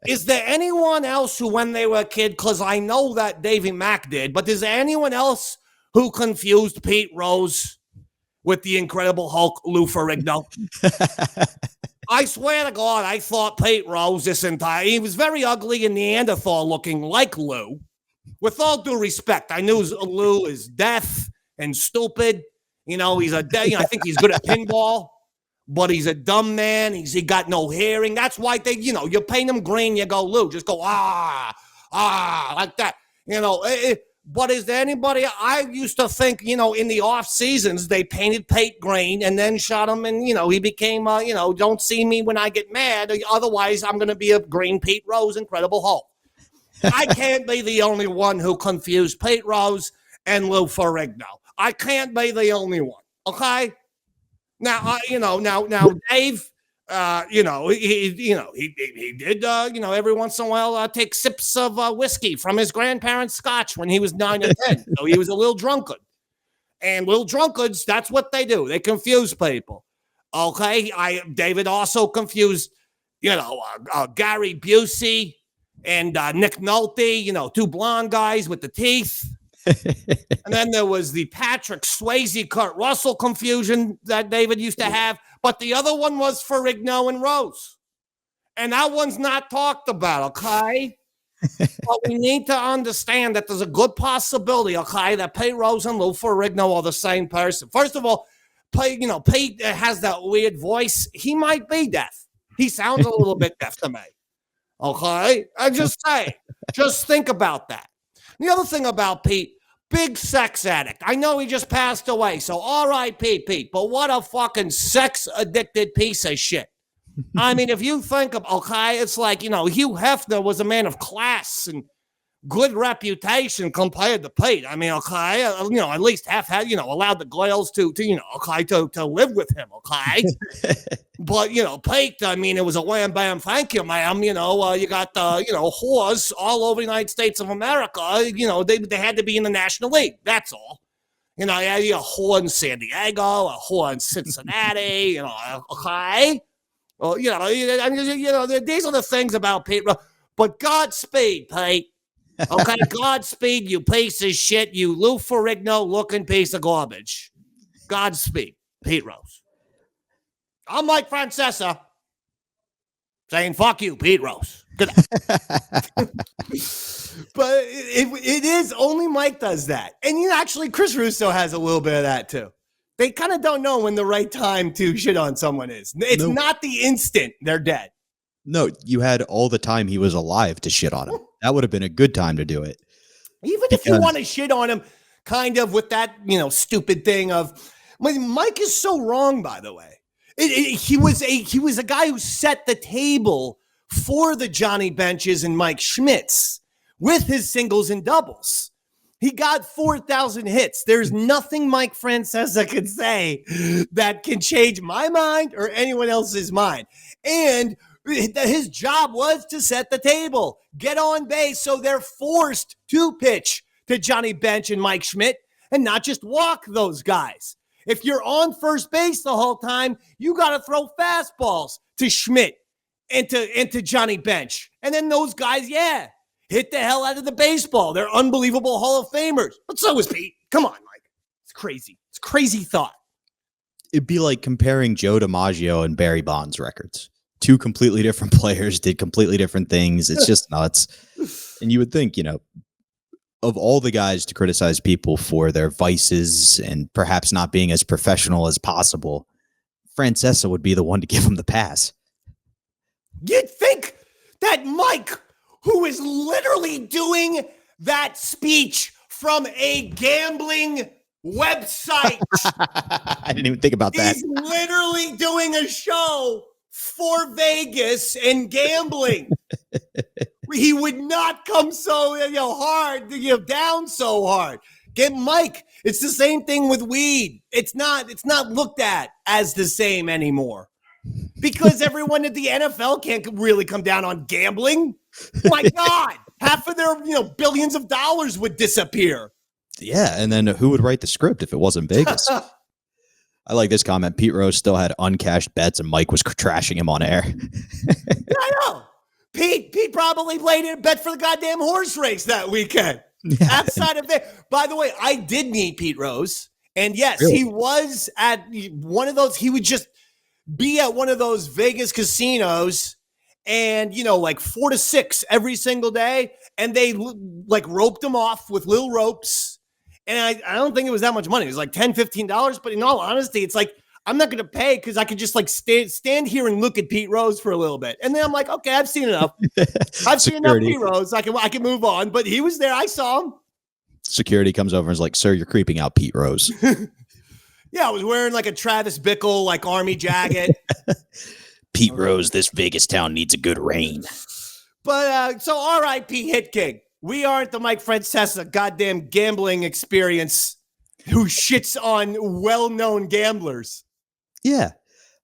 Is there anyone else who, when they were a kid, because I know that Davey Mac did, but is there anyone else who confused Pete Rose with the Incredible Hulk, Lou Ferrigno? I swear to God, I thought Pete Rose he was very ugly and Neanderthal looking like Lou. With all due respect, I knew Lou is deaf and stupid. I think he's good at pinball. But he's a dumb man. He got no hearing. That's why you paint him green, you go, Lou, just go, like that. But is there anybody, I used to think, in the off seasons, they painted Pete green and then shot him and, he became, don't see me when I get mad. Otherwise, I'm going to be a green Pete Rose, Incredible Hulk. I can't be the only one who confused Pete Rose and Lou Ferrigno. I can't be the only one. Okay? Now, now Dave, he did, every once in a while take sips of whiskey from his grandparents' scotch when he was 9 or 10. So he was a little drunkard. And little drunkards, that's what they do. They confuse people. Okay, David also confused, Gary Busey and Nick Nolte, two blonde guys with the teeth. And then there was the Patrick Swayze, Kurt Russell confusion that David used to have. But the other one was Ferrigno and Rose. And that one's not talked about, okay? But we need to understand that there's a good possibility, okay, that Pete Rose and Lou Ferrigno are the same person. First of all, Pete has that weird voice. He might be deaf. He sounds a little bit deaf to me. Okay? I just say, just think about that. The other thing about Pete, big sex addict. I know he just passed away, so R.I.P. Pete, but what a fucking sex-addicted piece of shit. I mean, if you think of, okay, it's like, Hugh Hefner was a man of class and good reputation compared to Pete. I mean, okay, at least half had, allowed the girls to live with him, okay? But, Pete, I mean, it was a wham, bam, thank you, ma'am. You got the, whores all over the United States of America. They had to be in the National League. That's all. You had a whore in San Diego, a whore in Cincinnati, okay? Well, these are the things about Pete. But Godspeed, Pete. Okay, Godspeed, you piece of shit, you Lou Ferrigno looking piece of garbage. Godspeed, Pete Rose. I'm Mike Francesa saying, fuck you, Pete Rose. Good night. But it is, only Mike does that. And actually, Chris Russo has a little bit of that too. They kind of don't know when the right time to shit on someone is. It's not the instant they're dead. No, you had all the time he was alive to shit on him. That would have been a good time to do it. Even if you want to shit on him, kind of with that, stupid thing of, Mike is so wrong, by the way. He was a guy who set the table for the Johnny Benches and Mike Schmitz with his singles and doubles. He got 4,000 hits. There's nothing Mike Francesa can say that can change my mind or anyone else's mind. And his job was to set the table, get on base, so they're forced to pitch to Johnny Bench and Mike Schmidt and not just walk those guys. If you're on first base the whole time, you got to throw fastballs to Schmidt and to Johnny Bench. And then those guys, hit the hell out of the baseball. They're unbelievable Hall of Famers. But so is Pete. Come on, Mike. It's crazy. It's crazy thought. It'd be like comparing Joe DiMaggio and Barry Bonds records. Two completely different players did completely different things. It's just nuts. And you would think, of all the guys to criticize people for their vices and perhaps not being as professional as possible, Francesa would be the one to give him the pass. You'd think that Mike, who is literally doing that speech from a gambling website. I didn't even think about that. He's literally doing a show for Vegas and gambling. He would not come so hard, down so hard. Get Mike. It's the same thing with weed. It's not looked at as the same anymore because everyone at the NFL can't really come down on gambling. My God, half of their billions of dollars would disappear. Yeah, and then who would write the script if it wasn't Vegas? I like this comment. Pete Rose still had uncashed bets, and Mike was trashing him on air. Yeah, I know. Pete probably played a bet for the goddamn horse race that weekend. Yeah. Outside of that, by the way, I did meet Pete Rose, and yes, really? He was at one of those. He would just be at one of those Vegas casinos, and like 4 to 6 every single day, and they like roped him off with little ropes. And I don't think it was that much money. It was like $10, $15. But in all honesty, it's like, I'm not going to pay because I could just like stand here and look at Pete Rose for a little bit. And then I'm like, okay, I've seen enough. I've seen enough Pete Rose. I can move on. But he was there. I saw him. Security comes over and is like, sir, you're creeping out Pete Rose. Yeah, I was wearing like a Travis Bickle, like army jacket. Pete Rose, this Vegas town needs a good rain. But so R.I.P. Hit King. We aren't the Mike Francesa goddamn gambling experience who shits on well-known gamblers. Yeah.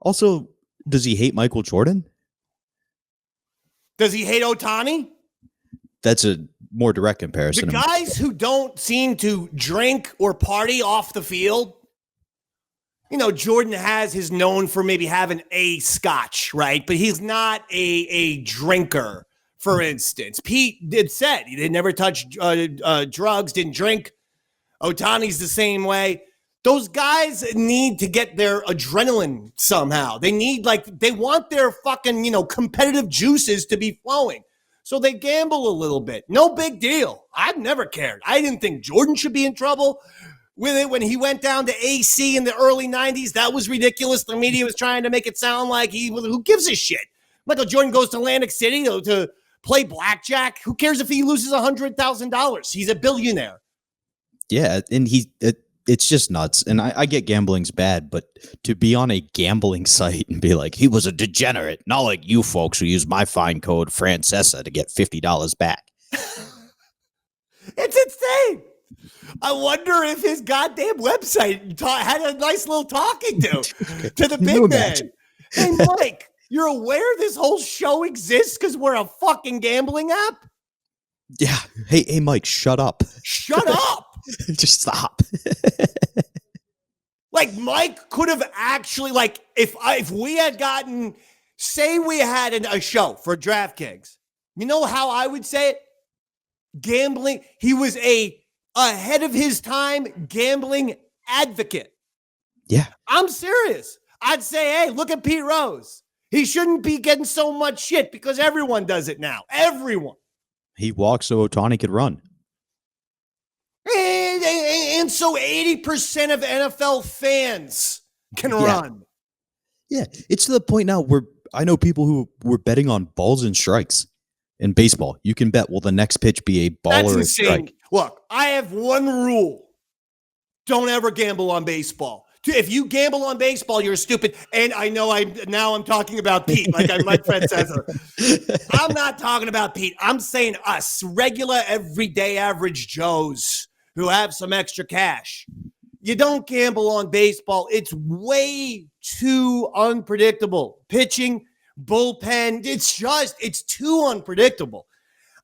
Also, does he hate Michael Jordan? Does he hate Ohtani? That's a more direct comparison. The guys who don't seem to drink or party off the field, Jordan is known for maybe having a scotch, right? But he's not a drinker. For instance, Pete said he did never touch drugs, didn't drink. Ohtani's the same way. Those guys need to get their adrenaline somehow. They want their fucking, competitive juices to be flowing. So they gamble a little bit. No big deal. I've never cared. I didn't think Jordan should be in trouble with it when he went down to AC in the early 90s. That was ridiculous. The media was trying to make it sound like who gives a shit? Michael Jordan goes to Atlantic City to play blackjack. Who cares if he loses $100,000? He's a billionaire. Yeah, and it's just nuts. And I get gambling's bad, but to be on a gambling site and be like, he was a degenerate, not like you folks who use my fine code Francesa to get $50 back. It's insane. I wonder if his goddamn website had a nice little talking to the big man. Hey, Mike. You're aware this whole show exists because we're a fucking gambling app? Yeah. Hey, Mike, shut up. Shut up. Just stop. Like Mike could have actually, like, if we had gotten, say we had a show for DraftKings, you know how I would say it? Gambling. He was ahead of his time gambling advocate. Yeah. I'm serious. I'd say, hey, look at Pete Rose. He shouldn't be getting so much shit because everyone does it now. Everyone. He walks so Ohtani could run. And so 80% of NFL fans can run. Yeah, it's to the point now where I know people who were betting on balls and strikes in baseball. You can bet, will the next pitch be a ball or a strike? Look, I have one rule. Don't ever gamble on baseball. If you gamble on baseball, you're stupid. And I know I'm talking about Pete, like my friend says. I'm not talking about Pete. I'm saying us, regular, everyday, average Joes who have some extra cash. You don't gamble on baseball. It's way too unpredictable. Pitching, bullpen, it's too unpredictable.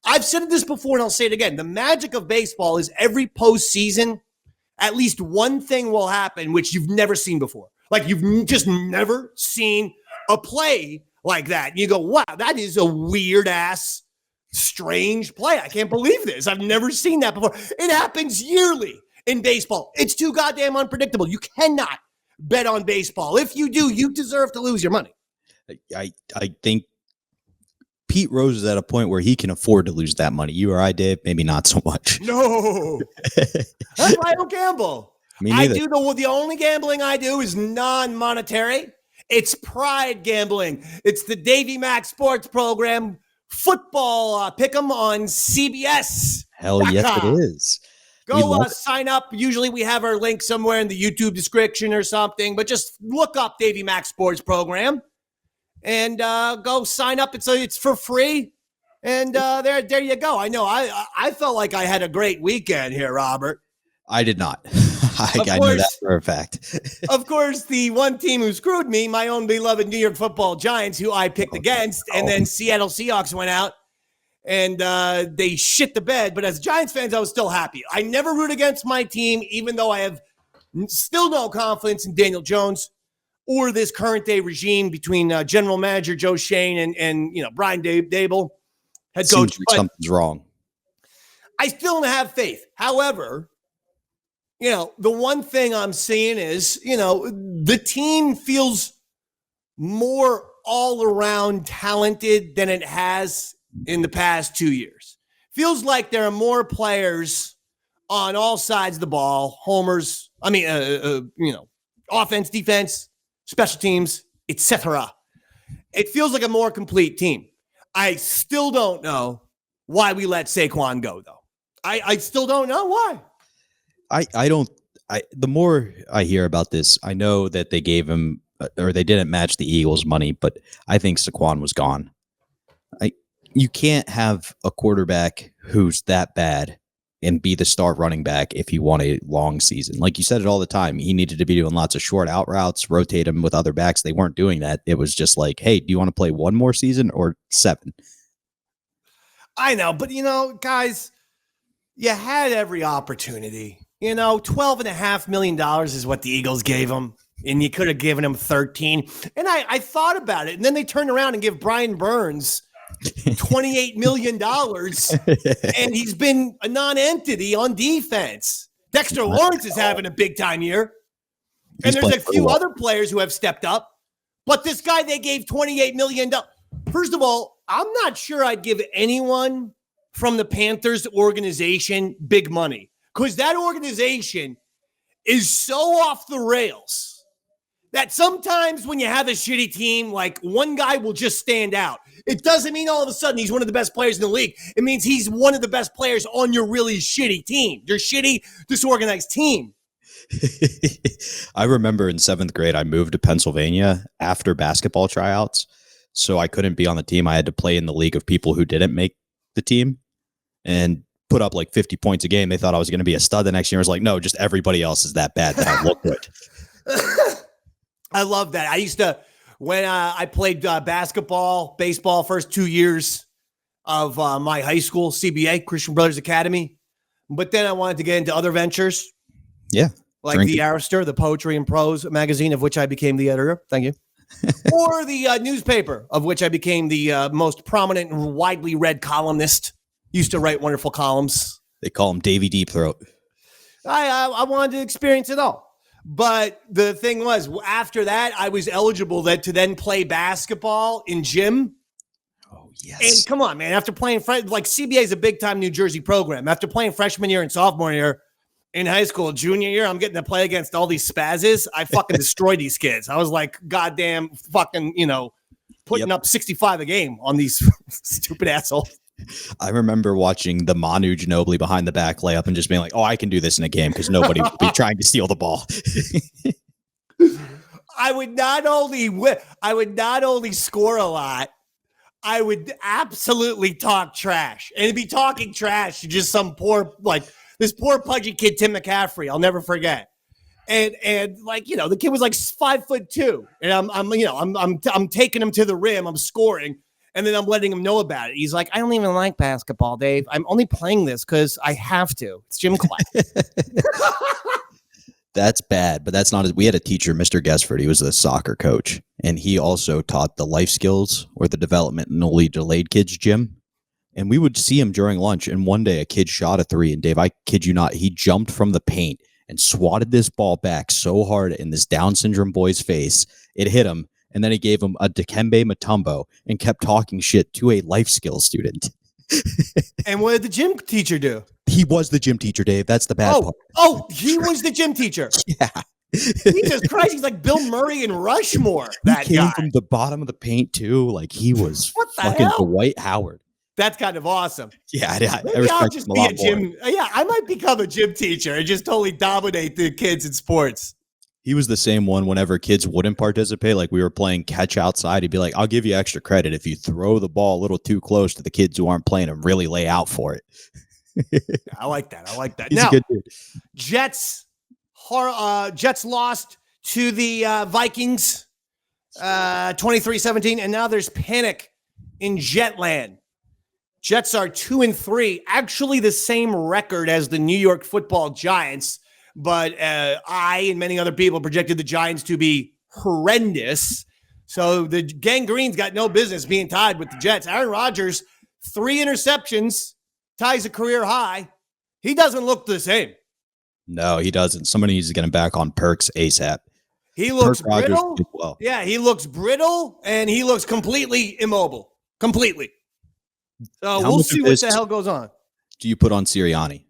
I've said this before and I'll say it again. The magic of baseball is every postseason, at least one thing will happen which you've never seen before. Like you've just never seen a play like that. You go, wow, that is a weird ass, strange play. I can't believe this. I've never seen that before. It happens yearly in baseball. It's too goddamn unpredictable. You cannot bet on baseball. If you do, you deserve to lose your money. I think Pete Rose is at a point where he can afford to lose that money. You or I, Dave, maybe not so much. No. That's why I don't gamble. Me neither. I do the only gambling I do is non-monetary. It's pride gambling. It's the Davey Mac Sports Program football pick'em on CBS. Hell yes, it is. Go sign up. Usually we have our link somewhere in the YouTube description or something, but just look up Davey Mac Sports Program and go sign up. It's for free. And there you go. I know I felt like I had a great weekend here, Robert. I did not. I know that for a fact. Of course, the one team who screwed me, my own beloved New York Football Giants, who I picked against, and then Seattle Seahawks went out and they shit the bed. But as Giants fans, I was still happy. I never root against my team, even though I have still no confidence in Daniel Jones or this current day regime between general manager Joe Shane and Brian Dable, head coach. Seems like something's wrong. I still don't have faith. However, the one thing I'm seeing is, the team feels more all around talented than it has in the past 2 years. Feels like there are more players on all sides of the ball, homers, offense, defense, special teams, etc. It feels like a more complete team. I still don't know why we let Saquon go, though. I still don't know why. The more I hear about this, I know that they gave him or they didn't match the Eagles' money, but I think Saquon was gone. You can't have a quarterback who's that bad and be the star running back if you want a long season. Like you said it all the time, he needed to be doing lots of short out routes, rotate him with other backs. They weren't doing that. It was just like, hey, do you want to play one more season or 7? I know, but guys, you had every opportunity. $12.5 million is what the Eagles gave him, and you could have given him 13. And I thought about it, and then they turned around and give Brian Burns $28 million, and he's been a non-entity on defense. Dexter Lawrence is having a big-time year, and there's a few other players who have stepped up. But this guy they gave $28 million. First of all, I'm not sure I'd give anyone from the Panthers organization big money, because that organization is so off the rails that sometimes when you have a shitty team, like one guy will just stand out. It doesn't mean all of a sudden he's one of the best players in the league. It means he's one of the best players on your really shitty team, your shitty, disorganized team. I remember in 7th grade, I moved to Pennsylvania after basketball tryouts, so I couldn't be on the team. I had to play in the league of people who didn't make the team and put up like 50 points a game. They thought I was going to be a stud the next year. I was like, no, just everybody else is that bad that I look good. I love that. I used to, when I played basketball, baseball, first 2 years of my high school, CBA, Christian Brothers Academy. But then I wanted to get into other ventures. Yeah. Like the Arrowster, the Poetry and Prose magazine, of which I became the editor. Thank you. Or the newspaper, of which I became the most prominent and widely read columnist. Used to write wonderful columns. They call him Davey Deep Throat. I wanted to experience it all. But the thing was, after that, I was eligible to then play basketball in gym. Oh, yes. And come on, man. After playing, like CBA is a big-time New Jersey program. After playing freshman year and sophomore year in high school, junior year, I'm getting to play against all these spazzes. I fucking destroyed these kids. I was like, goddamn fucking, putting up 65 a game on these stupid assholes. I remember watching the Manu Ginobili behind the back layup and just being like, oh, I can do this in a game because nobody would be trying to steal the ball. I would not only score a lot, I would absolutely talk trash. And be talking trash to just some this poor pudgy kid, Tim McCaffrey. I'll never forget. And the kid was like 5'2", and I'm taking him to the rim. I'm scoring. And then I'm letting him know about it. He's like, I don't even like basketball, Dave. I'm only playing this because I have to. It's gym class. That's bad, but that's not. We had a teacher, Mr. Guessford. He was a soccer coach, and he also taught the life skills or the developmentally delayed kids gym. And we would see him during lunch. And one day a kid shot a 3, and Dave, I kid you not, he jumped from the paint and swatted this ball back so hard in this Down syndrome boy's face, it hit him. And then he gave him a Dikembe Mutombo and kept talking shit to a life skills student. And what did the gym teacher do? He was the gym teacher, Dave. That's the bad part. Oh, he was the gym teacher. Yeah. Jesus Christ, he's like Bill Murray and Rushmore. That he came guy from the bottom of the paint too. Like he was what the fucking hell? Dwight Howard. That's kind of awesome. Yeah, Maybe I'll just be a gym. Yeah, I might become a gym teacher and just totally dominate the kids in sports. He was the same one whenever kids wouldn't participate. Like we were playing catch outside. He'd be like, I'll give you extra credit if you throw the ball a little too close to the kids who aren't playing and really lay out for it. I like that. He's now, a good dude. Jets lost to the Vikings 23-17, and now there's panic in Jetland. Jets are 2-3, actually the same record as the New York Football Giants, but I and many other people projected the Giants to be horrendous. So the Gangrene's got no business being tied with the Jets. Aaron Rodgers, 3 interceptions, ties a career high. He doesn't look the same. No, he doesn't. Somebody needs to get him back on perks ASAP. He looks brittle. Well. Yeah, he looks brittle, and he looks completely immobile. Completely. So we'll see what the hell goes on. Do you put on Sirianni?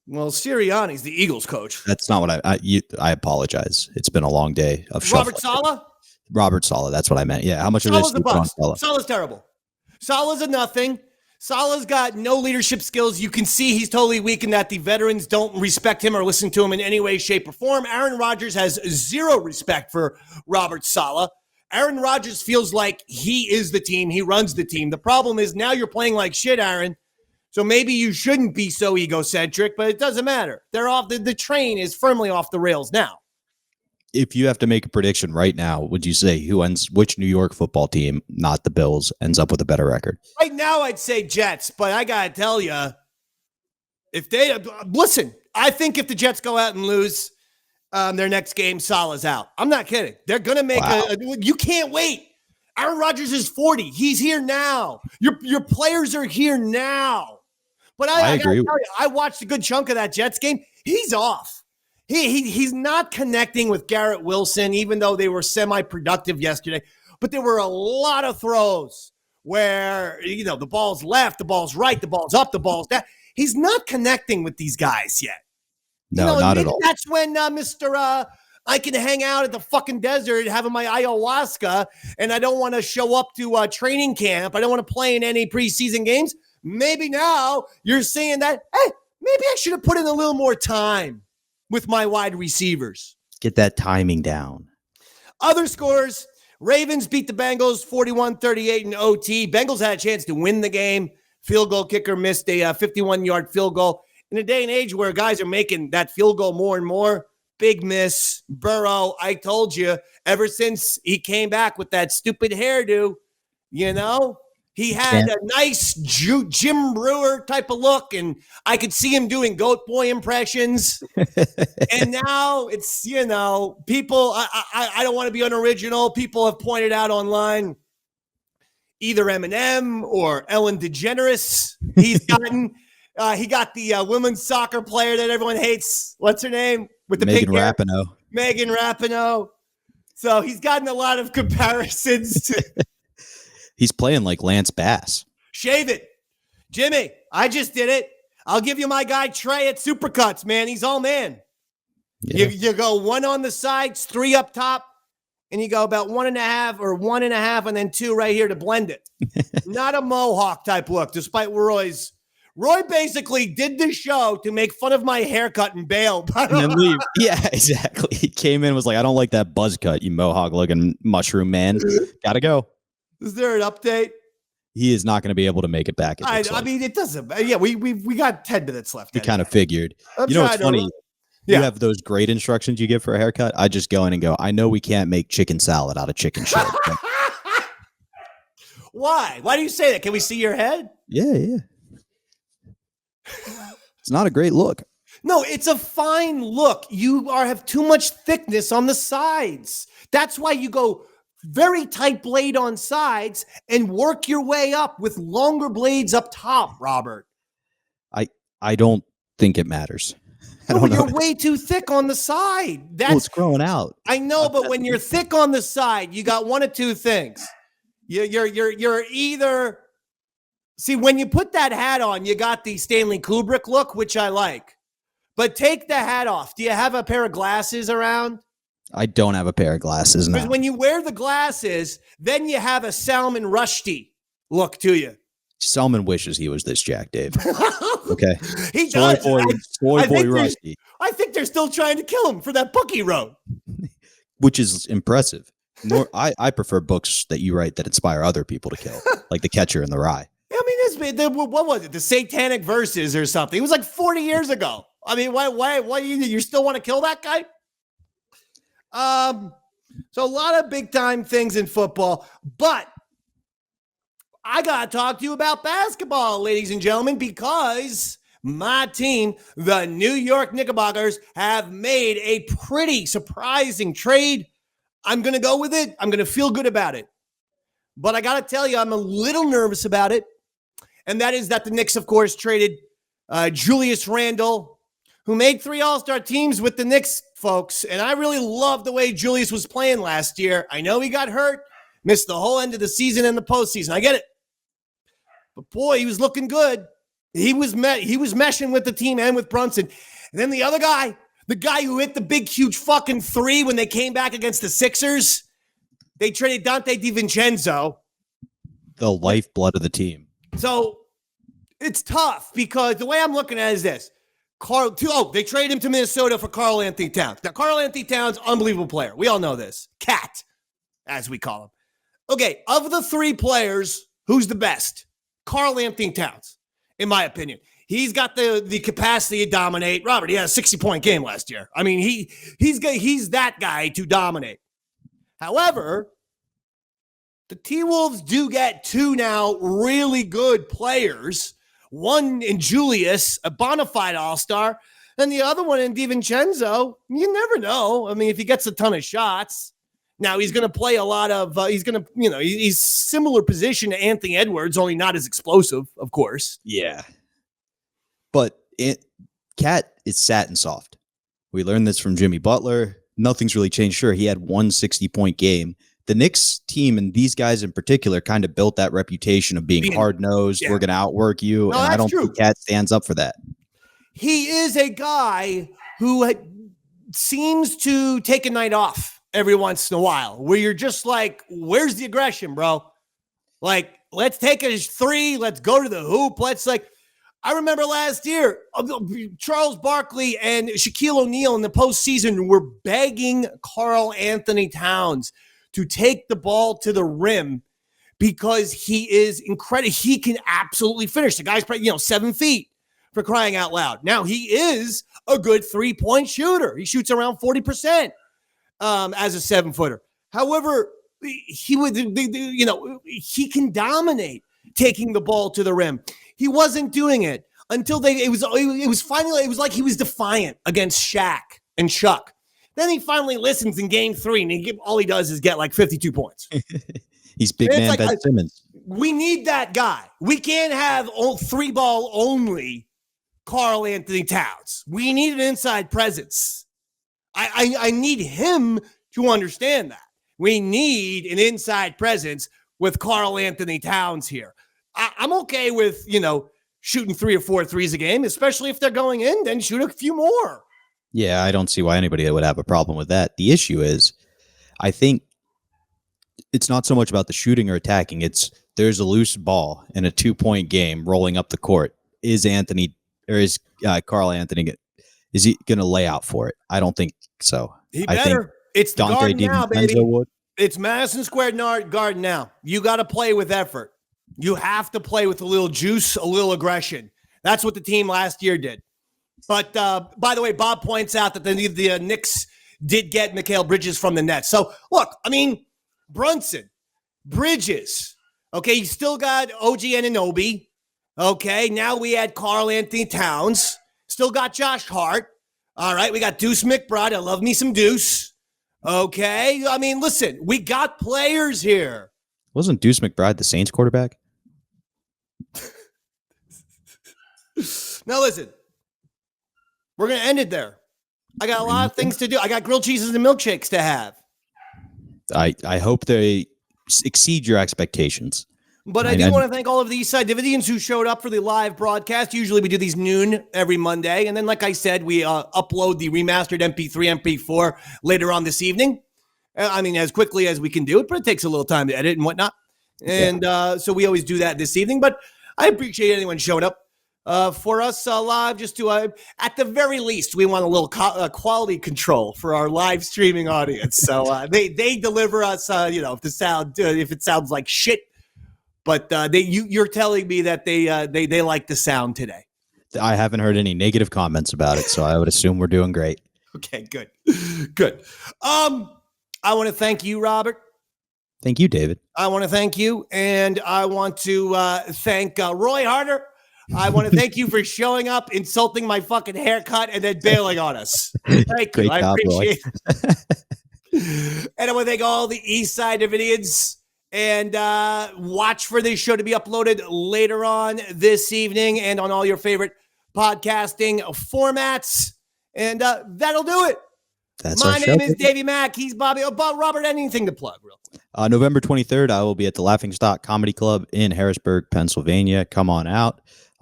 Well, Sirianni's the Eagles coach. That's not what I apologize. It's been a long day of Robert Saleh? Robert Saleh. That's what I meant. Yeah. How much of this do you put on Saleh? Saleh's terrible. Saleh's a nothing. Saleh's got no leadership skills. You can see he's totally weak in that the veterans don't respect him or listen to him in any way, shape, or form. Aaron Rodgers has zero respect for Robert Saleh. Aaron Rodgers feels like he is the team. He runs the team. The problem is now you're playing like shit, Aaron. So maybe you shouldn't be so egocentric, but it doesn't matter. They're off. The train is firmly off the rails now. If you have to make a prediction right now, would you say which New York football team, not the Bills, ends up with a better record? Right now, I'd say Jets, but I got to tell you, I think if the Jets go out and lose their next game, Saleh's out. I'm not kidding. They're going to make you can't wait. Aaron Rodgers is 40. He's here now. Your players are here now. But I agree. Tell you, I watched a good chunk of that Jets game. He's off. He's not connecting with Garrett Wilson, even though they were semi-productive yesterday. But there were a lot of throws where, the ball's left, the ball's right, the ball's up, the ball's down. He's not connecting with these guys yet. No, not at all. That's when I can hang out at the fucking desert having my ayahuasca, and I don't want to show up to training camp. I don't want to play in any preseason games. Maybe now you're saying that, hey, maybe I should have put in a little more time with my wide receivers. Get that timing down. Other scores, Ravens beat the Bengals 41-38 in OT. Bengals had a chance to win the game. Field goal kicker missed a 51-yard field goal. In a day and age where guys are making that field goal more and more, big miss. Burrow, I told you, ever since he came back with that stupid hairdo, he had a nice Jim Brewer type of look, and I could see him doing Goat Boy impressions. And now it's, people, I don't want to be unoriginal. People have pointed out online, either Eminem or Ellen DeGeneres he's gotten. He got the women's soccer player that everyone hates. What's her name? With the Megan Rapinoe. Megan Rapinoe. So he's gotten a lot of comparisons to. He's playing like Lance Bass. Shave it. Jimmy, I just did it. I'll give you my guy Trey at Supercuts, man. He's all man. Yeah. You go 1 on the sides, 3 up top, and you go about 1.5 or 1.5 and then 2 right here to blend it. Not a mohawk type look, despite Roy basically did this show to make fun of my haircut and bailed. And then leave. Yeah, exactly. He came in and was like, I don't like that buzz cut, you mohawk-looking mushroom man. Gotta go. Is there an update? He is not going to be able to make it back. I mean, it doesn't. Yeah, we got 10 minutes left. We kind of figured. What's funny? You have those great instructions you give for a haircut. I just go in and go, I know we can't make chicken salad out of chicken shit. Why? Why do you say that? Can we see your head? Yeah. It's not a great look. No, it's a fine look. You have too much thickness on the sides. That's why you go very tight blade on sides and work your way up with longer blades up top, Robert. I don't think it matters. You're way too thick on the side. It's growing out. I know, but when you're thick on the side, you got one of two things. You're either when you put that hat on, you got the Stanley Kubrick look, which I like. But take the hat off. Do you have a pair of glasses around? I don't have a pair of glasses now. Because when you wear the glasses, then you have a Salman Rushdie look to you. Salman wishes he was this Jack, Dave. Okay. He does. Soy boy Rusty. I think they're still trying to kill him for that book he wrote. Which is impressive. I prefer books that you write that inspire other people to kill, like The Catcher in the Rye. I mean, what was it? The Satanic Verses or something. It was like 40 years ago. I mean, why you still want to kill that guy? So a lot of big time things in football, but I got to talk to you about basketball, ladies and gentlemen, because my team, the New York Knickerbockers, have made a pretty surprising trade. I'm going to go with it. I'm going to feel good about it. But I got to tell you, I'm a little nervous about it. And that is that the Knicks, of course, traded Julius Randle, who made 3 All-Star teams with the Knicks, folks. And I really loved the way Julius was playing last year. I know he got hurt, missed the whole end of the season and the postseason. I get it. But boy, he was looking good. He was meshing with the team and with Brunson. And then the other guy, the guy who hit the big, huge fucking 3 when they came back against the Sixers, they traded Dante DiVincenzo. The lifeblood of the team. So it's tough because the way I'm looking at it is this. They traded him to Minnesota for Karl Anthony Towns. Now, Karl Anthony Towns, unbelievable player. We all know this. Cat, as we call him. Okay, of the 3 players, who's the best? Karl Anthony Towns, in my opinion. He's got the capacity to dominate. Robert, he had a 60-point game last year. I mean, he's that guy to dominate. However, the T-Wolves do get 2 now really good players. One in Julius, a bona fide all-star, and the other one in DiVincenzo. You never know. I mean, if he gets a ton of shots. Now, he's going to play a lot of he's similar position to Anthony Edwards, only not as explosive, of course. Yeah. But Cat is satin soft. We learned this from Jimmy Butler. Nothing's really changed. Sure, he had one 60-point game. The Knicks team and these guys in particular kind of built that reputation of being hard-nosed. Yeah. We're going to outwork you. No, and I don't think Cat stands up for that. He is a guy who seems to take a night off every once in a while where you're just like, where's the aggression, bro? Like, let's take a 3. Let's go to the hoop. I remember last year, Charles Barkley and Shaquille O'Neal in the postseason were begging Karl Anthony Towns to take the ball to the rim because he is incredible. He can absolutely finish. The guy's probably, 7 feet, for crying out loud. Now, he is a good 3-point shooter. He shoots around 40% as a 7-footer. However, he can dominate taking the ball to the rim. He wasn't doing it until it was finally like he was defiant against Shaq and Chuck. Then he finally listens in game 3, and all he does is get like 52 points. He's big man Ben Simmons. We need that guy. We can't have 3-ball only Karl Anthony Towns. We need an inside presence. I need him to understand that. We need an inside presence with Karl Anthony Towns here. I'm okay with, shooting 3 or 4 threes a game, especially if they're going in, then shoot a few more. Yeah, I don't see why anybody would have a problem with that. The issue is, I think it's not so much about the shooting or attacking. It's there's a loose ball in a 2-point game rolling up the court. Is Karl Anthony, is he going to lay out for it? I don't think so. He better. It's the Garden now, baby. It's Madison Square Garden now. You got to play with effort. You have to play with a little juice, a little aggression. That's what the team last year did. But by the way, Bob points out that the Knicks did get Mikal Bridges from the Nets. So, look, I mean, Brunson, Bridges, okay, you still got OG Anunoby. Okay, now we had Karl Anthony Towns. Still got Josh Hart. All right, we got Deuce McBride. I love me some Deuce. Okay, I mean, listen, we got players here. Wasn't Deuce McBride the Saints quarterback? Now, listen. We're going to end it there. I got a lot of things to do. I got grilled cheeses and milkshakes to have. I hope they exceed your expectations. But I do want to thank all of the Eastside Dividians who showed up for the live broadcast. Usually we do these noon every Monday. And then, like I said, we upload the remastered MP3, MP4 later on this evening. I mean, as quickly as we can do it, but it takes a little time to edit and whatnot. And so we always do that this evening. But I appreciate anyone showing up for us live. Just to, at the very least, we want a little quality control for our live streaming audience. So they deliver us, if it sounds like shit. But you're telling me that they like the sound today. I haven't heard any negative comments about it, so I would assume we're doing great. Okay, good. I want to thank you, Robert. Thank you, David. I want to thank you, and I want to thank Roy Harter. I want to thank you for showing up, insulting my fucking haircut, and then bailing on us. Thank you. I appreciate it. And I want to thank all the Eastside Dividians. And watch for this show to be uploaded later on this evening and on all your favorite podcasting formats. And that'll do it. My name is Davey Mac. He's Bobby. Robert, anything to plug real quick? November 23rd, I will be at the Laughing Stock Comedy Club in Harrisburg, Pennsylvania. Come on out.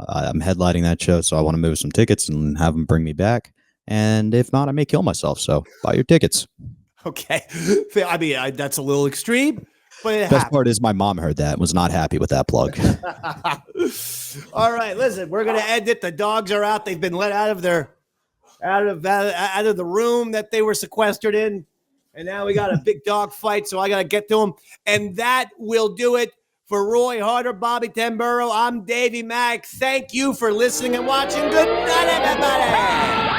I'm headlining that show, so I want to move some tickets and have them bring me back. And if not, I may kill myself. So buy your tickets. Okay. I mean, that's a little extreme. But best part is my mom heard that and was not happy with that plug. All right, listen, we're gonna end it. The dogs are out. They've been let out of the room that they were sequestered in, and now we got a big dog fight. So I gotta get to them, and that will do it for Roy Harter, Bobby Tamburro. I'm Davey Mac. Thank you for listening and watching. Good night, everybody.